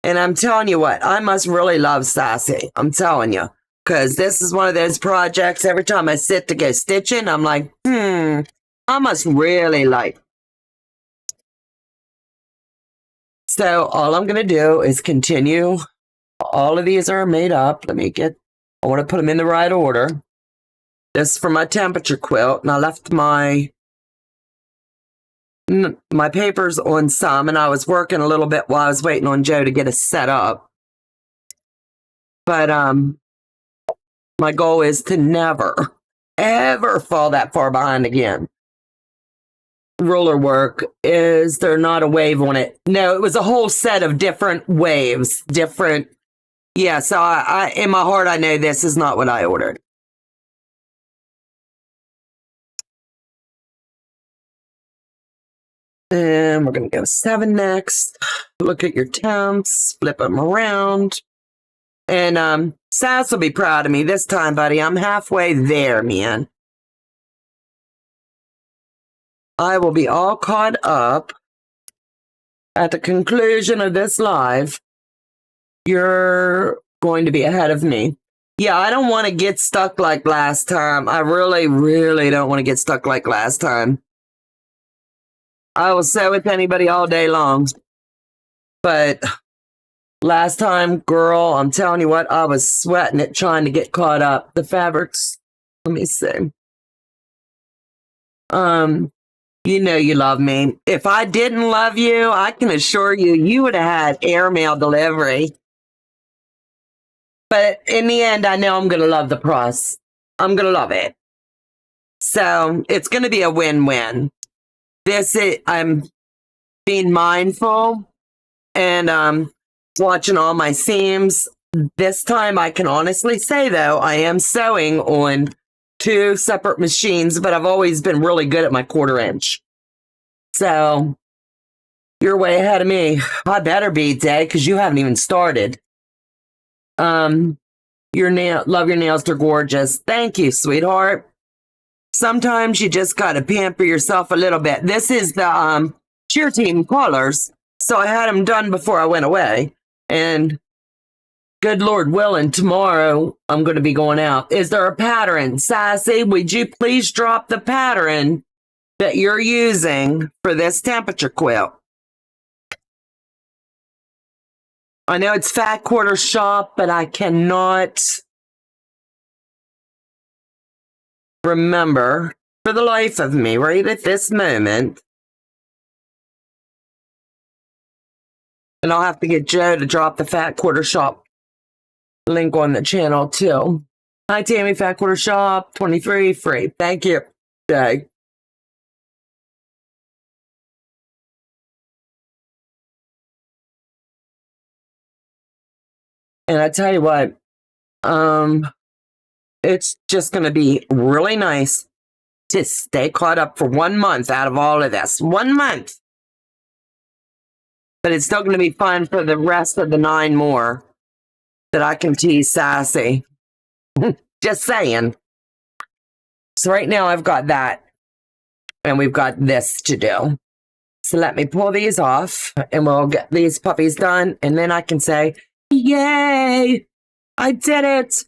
And I'm telling you what, I must really love Sassy. I'm telling you. Because this is one of those projects, every time I sit to go stitching, I'm like, I must really like. So all I'm going to do is continue. All of these are made up. I want to put them in the right order. This is for my temperature quilt. And I left my papers on some, and I was working a little bit while I was waiting on Joe to get us set up. But, my goal is to never, ever fall that far behind again. Ruler work, is there not a wave on it? No, it was a whole set of different waves, different. Yeah, so I in my heart, I know this is not what I ordered. And we're going to go 7 next. Look at your temps, flip them around. And Sass will be proud of me this time, buddy. I'm halfway there, man. I will be all caught up at the conclusion of this live. You're going to be ahead of me. Yeah, I don't want to get stuck like last time. I really, really don't want to get stuck like last time. I will sew with anybody all day long. But Last time, girl, I'm telling you what, I was sweating it trying to get caught up. The fabrics, let me see. You know you love me. If I didn't love you, I can assure you, you would have had airmail delivery. But in the end, I know I'm going to love the price. I'm going to love it. So it's going to be a win-win. I'm being mindful and watching all my seams. This time I can honestly say, though, I am sewing on 2 separate machines, but I've always been really good at my 1/4 inch. So you're way ahead of me. I better be, Day, because you haven't even started. Love your nails. They're gorgeous. Thank you, sweetheart. Sometimes you just got to pamper yourself a little bit. This is the cheer team colors. So I had them done before I went away. And good Lord willing, tomorrow I'm going to be going out. Is there a pattern? Sassy, would you please drop the pattern that you're using for this temperature quilt? I know it's Fat Quarter Shop, but I cannot remember for the life of me right at this moment. And I'll have to get Joe to drop the Fat Quarter Shop link on the channel too. Hi, Tammy, Fat Quarter Shop, 23 free. Thank you, Jay. And I tell you what, it's just going to be really nice to stay caught up for 1 month out of all of this. 1 month. But it's still going to be fun for the rest of the 9 more that I can tease Sassy. Just saying. So right now I've got that. And we've got this to do. So let me pull these off and we'll get these puppies done. And then I can say, yay, I did it.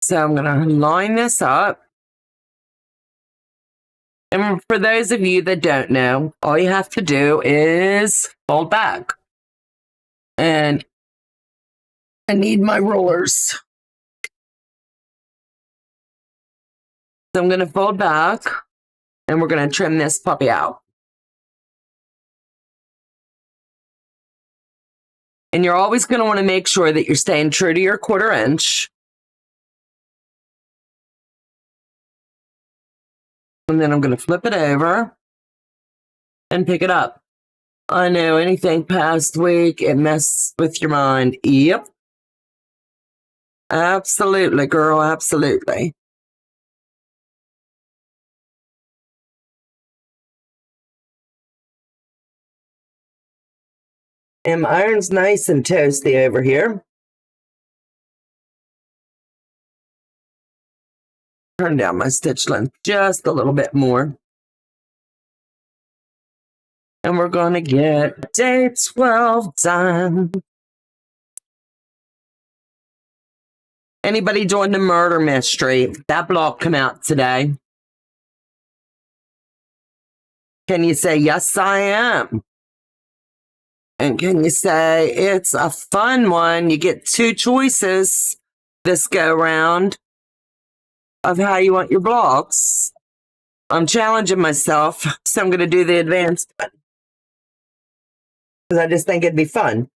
So I'm going to line this up. And for those of you that don't know, all you have to do is fold back. And I need my rollers. So I'm going to fold back and we're going to trim this puppy out. And you're always going to want to make sure that you're staying true to your 1/4 inch. And then I'm going to flip it over and pick it up. I know anything past week, it messes with your mind. Yep. Absolutely, girl. Absolutely. And my iron's nice and toasty over here. Turn down my stitch length just a little bit more. And we're going to get day 12 done. Anybody doing the murder mystery? That blog come out today. Can you say, yes, I am? And can you say, it's a fun one? You get 2 choices this go round of how you want your blogs. I'm challenging myself, so I'm going to do the advanced one. Because I just think it'd be fun.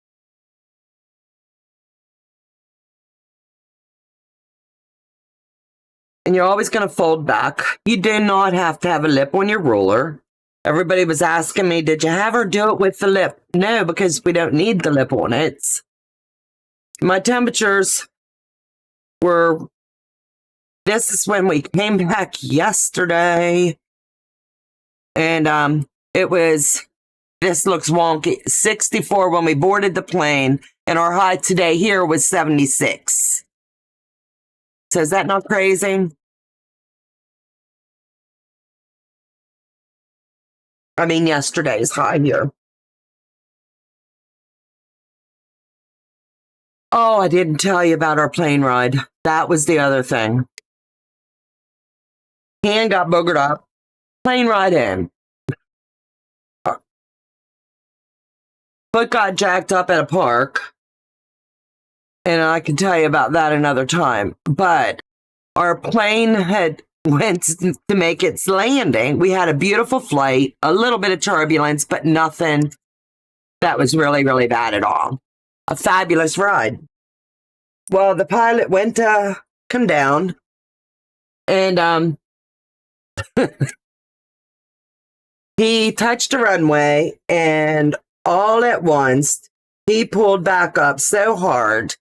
And you're always going to fold back. You do not have to have a lip on your ruler. Everybody was asking me, did you have her do it with the lip? No, because we don't need the lip on it. My temperatures were, this is when we came back yesterday. And it was, this looks wonky, 64 when we boarded the plane. And our high today here was 76. So is that not crazy? I mean, yesterday's high here. Oh, I didn't tell you about our plane ride. That was the other thing. Hand got boogered up. Plane ride in. foot got jacked up at a park. And I can tell you about that another time. But our plane had went to make its landing. We had a beautiful flight, a little bit of turbulence, but nothing that was really, really bad at all. A fabulous ride. Well, the pilot went to come down, and he touched the runway, and all at once, he pulled back up so hard,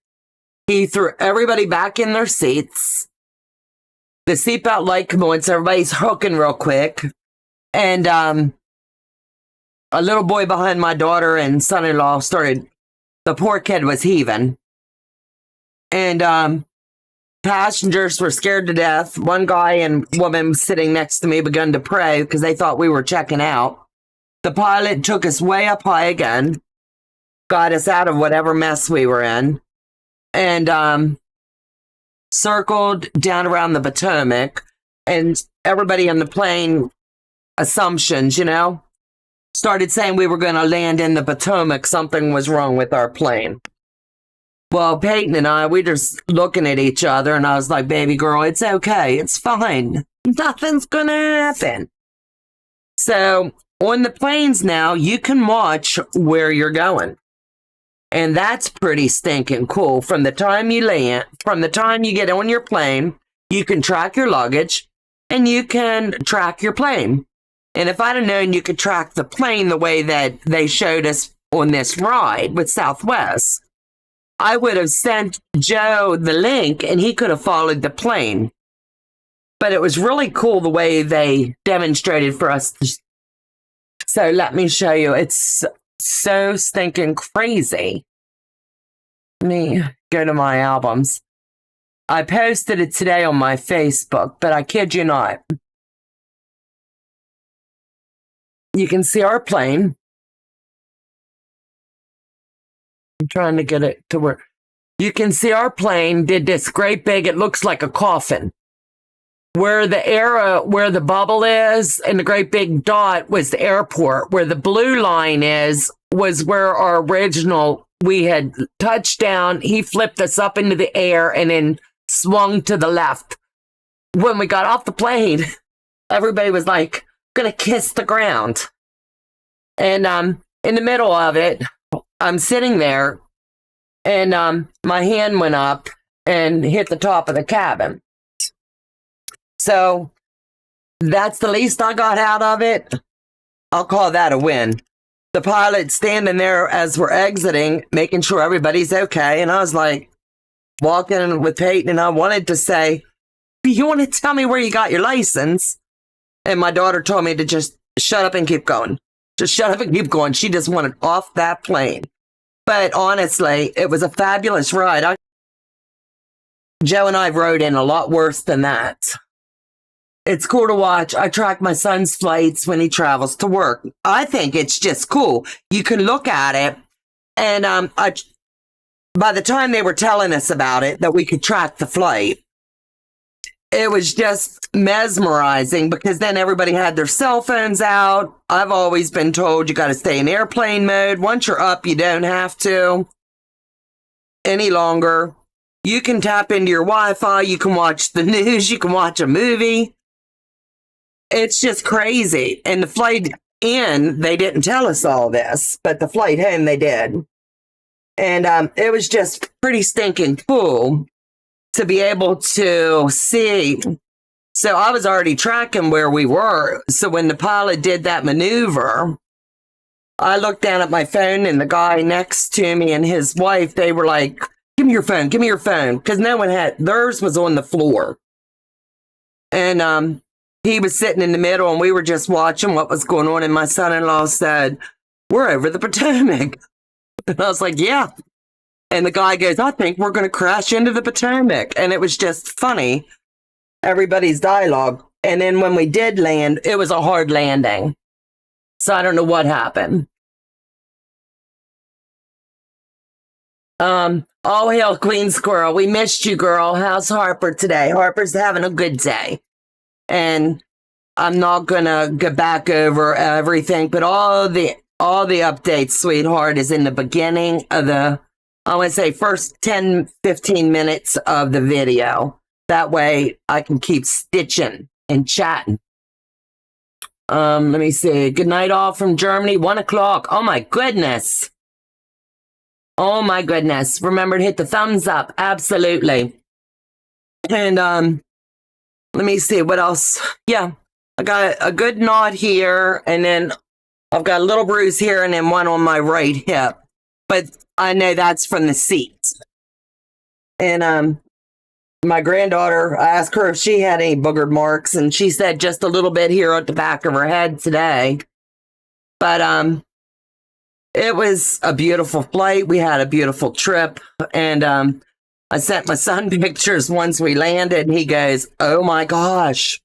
he threw everybody back in their seats. The seatbelt light came on, so everybody's hooking real quick. And a little boy behind my daughter and son-in-law started, the poor kid was heaving. And passengers were scared to death. One guy and woman sitting next to me began to pray because they thought we were checking out. The pilot took us way up high again, got us out of whatever mess we were in, and circled down around the Potomac, and everybody on the plane, assumptions, started saying we were going to land in the Potomac. Something was wrong with our plane. Well, Peyton and I, we just looking at each other, and I was like, baby girl, it's okay. It's fine. Nothing's going to happen. So on the planes now, you can watch where you're going. And that's pretty stinking cool. From the time you land, from the time you get on your plane, you can track your luggage and you can track your plane. And if I'd have known you could track the plane the way that they showed us on this ride with Southwest, I would have sent Joe the link and he could have followed the plane. But it was really cool the way they demonstrated for us. So let me show you. It's so stinking crazy. Let me go to my albums. I posted it today on my Facebook, but I kid you not. You can see our plane. I'm trying to get it to where you can see our plane did this great big, it looks like a coffin. Where the arrow, where the bubble is, and the great big dot was the airport. Where the blue line is, was where our original, we had touched down. He flipped us up into the air and then swung to the left. When we got off the plane, everybody was like, gonna kiss the ground. And in the middle of it, I'm sitting there, and my hand went up and hit the top of the cabin. So that's the least I got out of it. I'll call that a win. The pilot standing there as we're exiting, making sure everybody's okay. And I was like, walking with Peyton, and I wanted to say, you want to tell me where you got your license? And my daughter told me to just shut up and keep going. Just shut up and keep going. She just wanted off that plane. But honestly, it was a fabulous ride. Joe and I rode in a lot worse than that. It's cool to watch. I track my son's flights when he travels to work. I think it's just cool. You can look at it, and by the time they were telling us about it, that we could track the flight, it was just mesmerizing because then everybody had their cell phones out. I've always been told you got to stay in airplane mode. Once you're up, you don't have to any longer. You can tap into your Wi-Fi. You can watch the news. You can watch a movie. It's just crazy. And the flight in, they didn't tell us all this, but the flight home, they did. And it was just pretty stinking cool to be able to see. So I was already tracking where we were. So when the pilot did that maneuver, I looked down at my phone, and the guy next to me and his wife, they were like, give me your phone, give me your phone. Because no one had, theirs was on the floor. And he was sitting in the middle, and we were just watching what was going on. And my son-in-law said, we're over the Potomac. And I was like, yeah. And the guy goes, I think we're going to crash into the Potomac. And it was just funny, everybody's dialogue. And then when we did land, it was a hard landing. So I don't know what happened. All hail Queen Squirrel. We missed you, girl. How's Harper today? Harper's having a good day. And I'm not going to get back over everything, but all the all the updates, sweetheart, is in the beginning of the, I want to say, first 10, 15 minutes of the video. That way I can keep stitching and chatting. Let me see. Good night all from Germany, 1 o'clock. Oh my goodness. Oh my goodness. Remember to hit the thumbs up. Absolutely. And let me see what else. Yeah, I got a good knot here, and then I've got a little bruise here and then one on my right hip. But I know that's from the seat. And my granddaughter, I asked her if she had any boogered marks, and she said just a little bit here at the back of her head today. But it was a beautiful flight. We had a beautiful trip, and I sent my son pictures once we landed, and he goes, "Oh my gosh."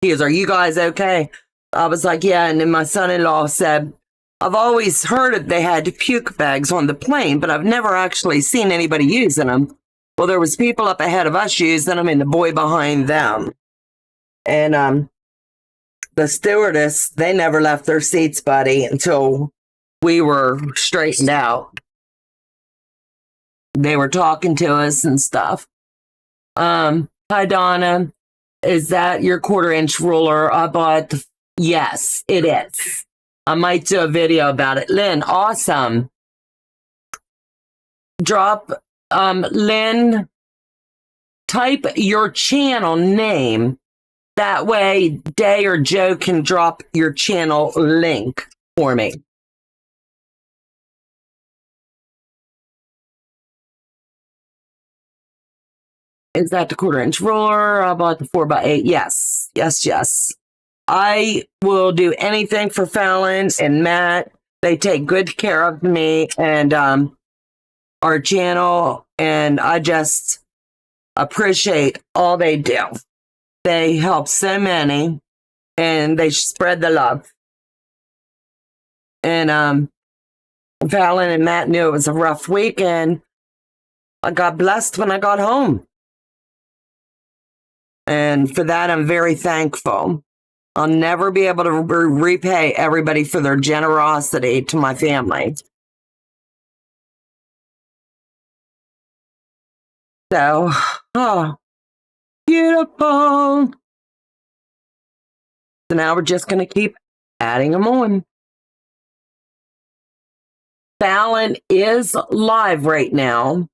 He goes, "Are you guys okay?" I was like, "Yeah." And then my son-in-law said, "I've always heard that they had puke bags on the plane, but I've never actually seen anybody using them." Well, there was people up ahead of us using them and the boy behind them. And the stewardess, they never left their seats, buddy, until we were straightened out. They were talking to us and stuff. Hi, Donna. Is that your 1/4-inch ruler I bought? Yes, it is. I might do a video about it. Lynn, awesome. Lynn, type your channel name. That way, Day or Joe can drop your channel link for me. Is that the 1/4-inch ruler? I bought the 4x8. Yes, yes, yes. I will do anything for Fallon and Matt. They take good care of me and our channel, and I just appreciate all they do. They help so many, and they spread the love. And Fallon and Matt knew it was a rough weekend. I got blessed when I got home. And for that, I'm very thankful. I'll never be able to repay everybody for their generosity to my family. So, oh, beautiful. So now we're just going to keep adding them on. Fallon is live right now.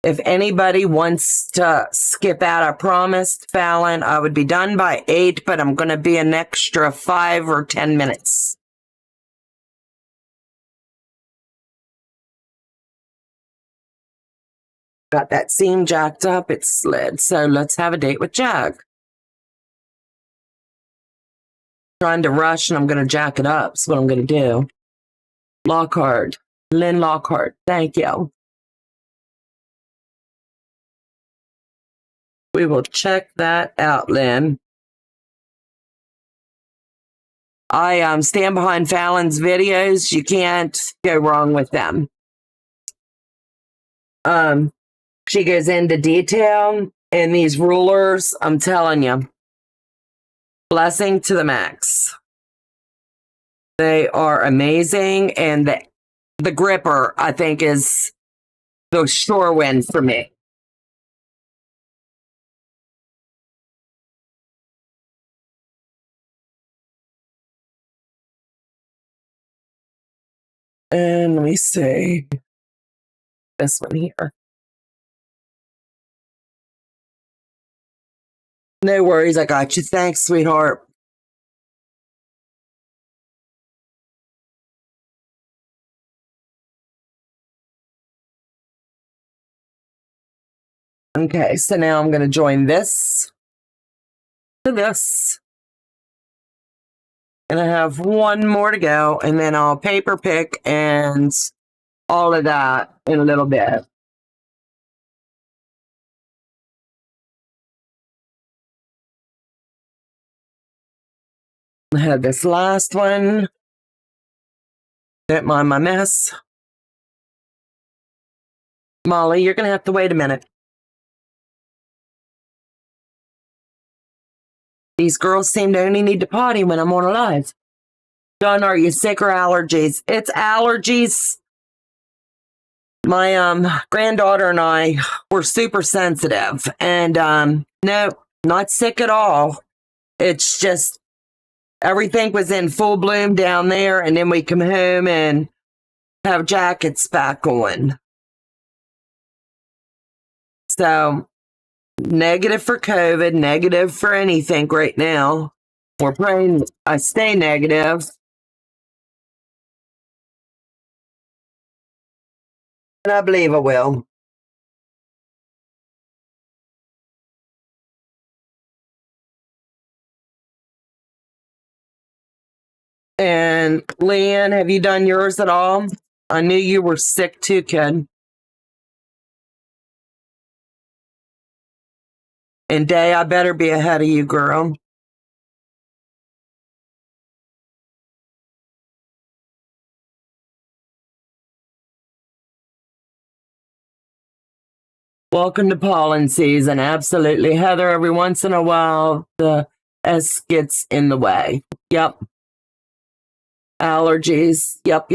If anybody wants to skip out, I promised Fallon I would be done by 8, but I'm going to be an extra 5 or 10 minutes. Got that seam jacked up, it slid. So let's have a date with Jack. Trying to rush and I'm going to jack it up. That's what I'm going to do. Lockhart. Lynn Lockhart. Thank you. We will check that out, Lynn. I stand behind Fallon's videos. You can't go wrong with them. She goes into detail, and these rulers, I'm telling you, blessing to the max. They are amazing, and the gripper, I think, is the sure win for me. And let me see. This one here. No worries, I got you. Thanks, sweetheart. Okay, so now I'm going to join this to this. And I have one more to go, and then I'll paper pick and all of that in a little bit. I had this last one. Don't mind my mess. Molly, you're going to have to wait a minute. These girls seem to only need to potty when I'm on a live. Donna, are you sick or allergies? It's allergies. My granddaughter and I were super sensitive, and no, not sick at all. It's just everything was in full bloom down there, and then we come home and have jackets back on. So negative for COVID, negative for anything right now. We're praying I stay negative. And I believe I will. And Leanne, have you done yours at all? I knew you were sick too, kid. And Day, I better be ahead of you, girl. Welcome to pollen season. Absolutely. Heather, every once in a while, the S gets in the way. Yep. Allergies. Yep.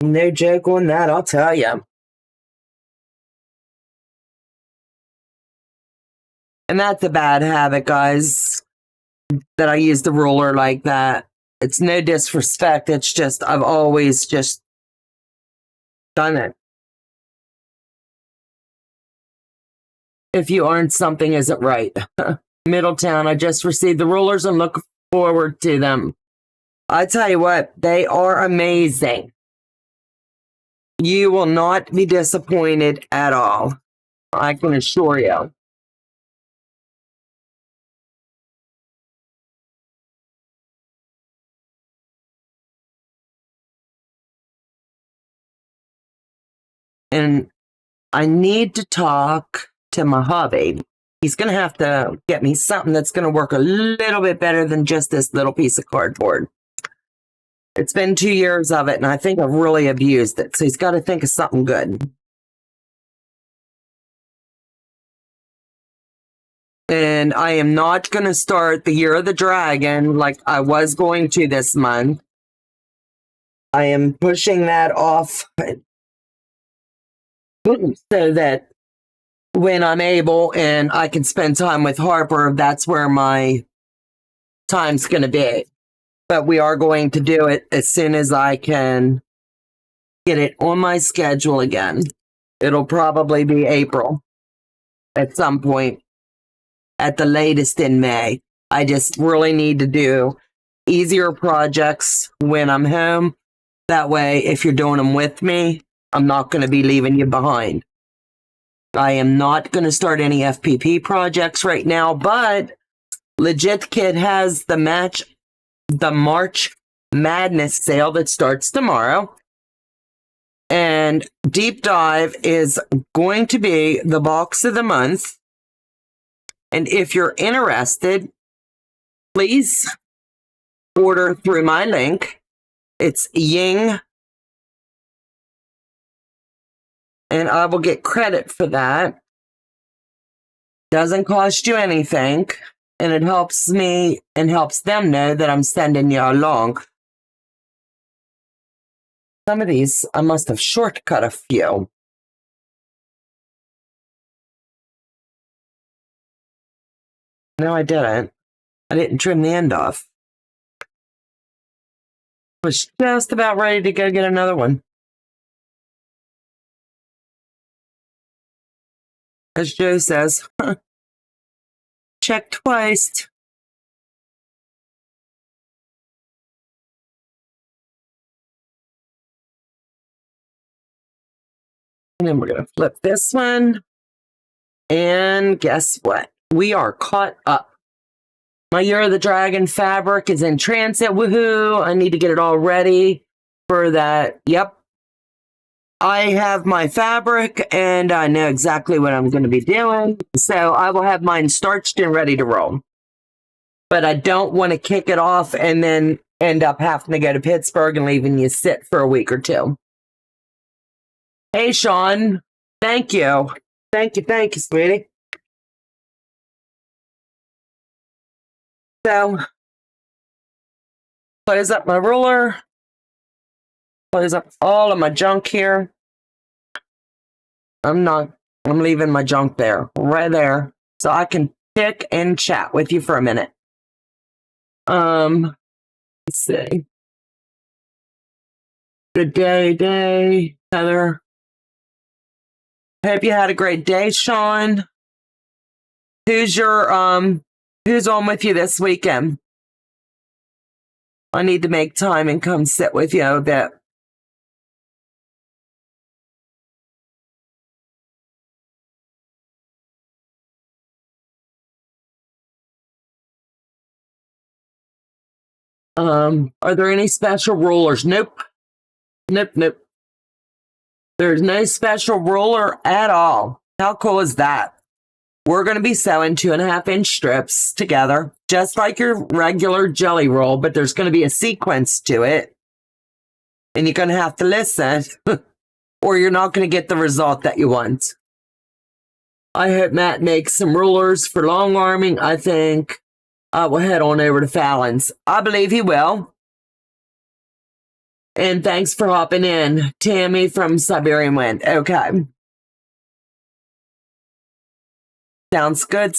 No joke on that, I'll tell you. And that's a bad habit, guys, that I use the ruler like that. It's no disrespect. It's just, I've always just done it. If you aren't, something isn't right. Middletown, I just received the rulers and look forward to them. I tell you what, they are amazing. You will not be disappointed at all. I can assure you. And I need to talk to my hubby. He's going to have to get me something that's going to work a little bit better than just this little piece of cardboard. It's been 2 years of it, and I think I've really abused it. So he's got to think of something good. And I am not going to start the Year of the Dragon like I was going to this month. I am pushing that off so that when I'm able and I can spend time with Harper, that's where my time's going to be. But we are going to do it as soon as I can get it on my schedule again. It'll probably be April at some point, at the latest in May. I just really need to do easier projects when I'm home. That way, if you're doing them with me, I'm not going to be leaving you behind. I am not going to start any FPP projects right now, but Legitkit has the March Madness sale that starts tomorrow. And Deep Dive is going to be the box of the month. And if you're interested, please order through my link. It's Ying. And I will get credit for that. Doesn't cost you anything. And it helps me and helps them know that I'm sending you along. Some of these, I must have shortcut a few. No, I didn't. I didn't trim the end off. I was just about ready to go get another one. As Joe says, check twice. And then we're going to flip this one. And guess what? We are caught up. My Year of the Dragon fabric is in transit. Woohoo! I need to get it all ready for that. Yep. I have my fabric and I know exactly what I'm going to be doing. So I will have mine starched and ready to roll. But I don't want to kick it off and then end up having to go to Pittsburgh and leaving you sit for a week or two. Hey, Sean. Thank you. Thank you, sweetie. So, close up my ruler. Close up all of my junk here. I'm leaving my junk there, right there. So I can pick and chat with you for a minute. Let's see. Good day, Heather. Hope you had a great day, Sean. Who's on with you this weekend? I need to make time and come sit with you a bit. Are there any special rulers? Nope. There's no special ruler at all. How cool is that? We're going to be sewing 2.5-inch strips together, just like your regular jelly roll, but there's going to be a sequence to it. And you're going to have to listen, or you're not going to get the result that you want. I hope Matt makes some rulers for long arming. I think I will head on over to Fallon's. I believe he will. And thanks for hopping in, Tammy from Siberian Wind. Okay. Sounds good.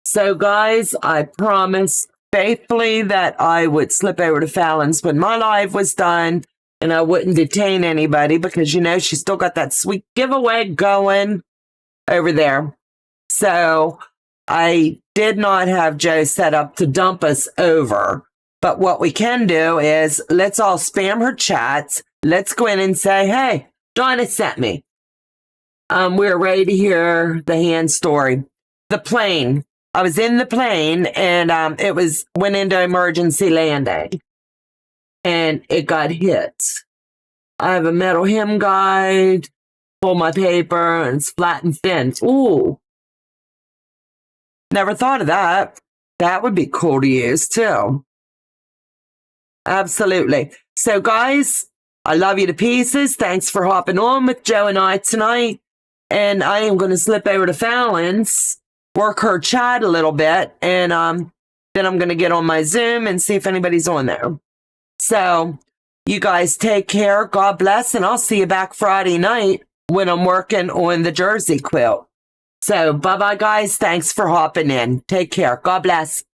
So, guys, I promised faithfully that I would slip over to Fallon's when my live was done, and I wouldn't detain anybody because, she's still got that sweet giveaway going over there. So, I did not have Joe set up to dump us over. But what we can do is let's all spam her chats. Let's go in and say, hey, Donna sent me. We're ready to hear the hand story. The plane. I was in the plane and it went into emergency landing. And it got hit. I have a metal hem guide, pull my paper, and it's flat and thin. Ooh. Never thought of that. That would be cool to use too. Absolutely. So, guys, I love you to pieces. Thanks for hopping on with Joe and I tonight. And I am going to slip over to Fallon's, work her chat a little bit, and then I'm going to get on my Zoom and see if anybody's on there. So, you guys take care. God bless, and I'll see you back Friday night when I'm working on the jersey quilt. So, bye-bye, guys. Thanks for hopping in. Take care. God bless.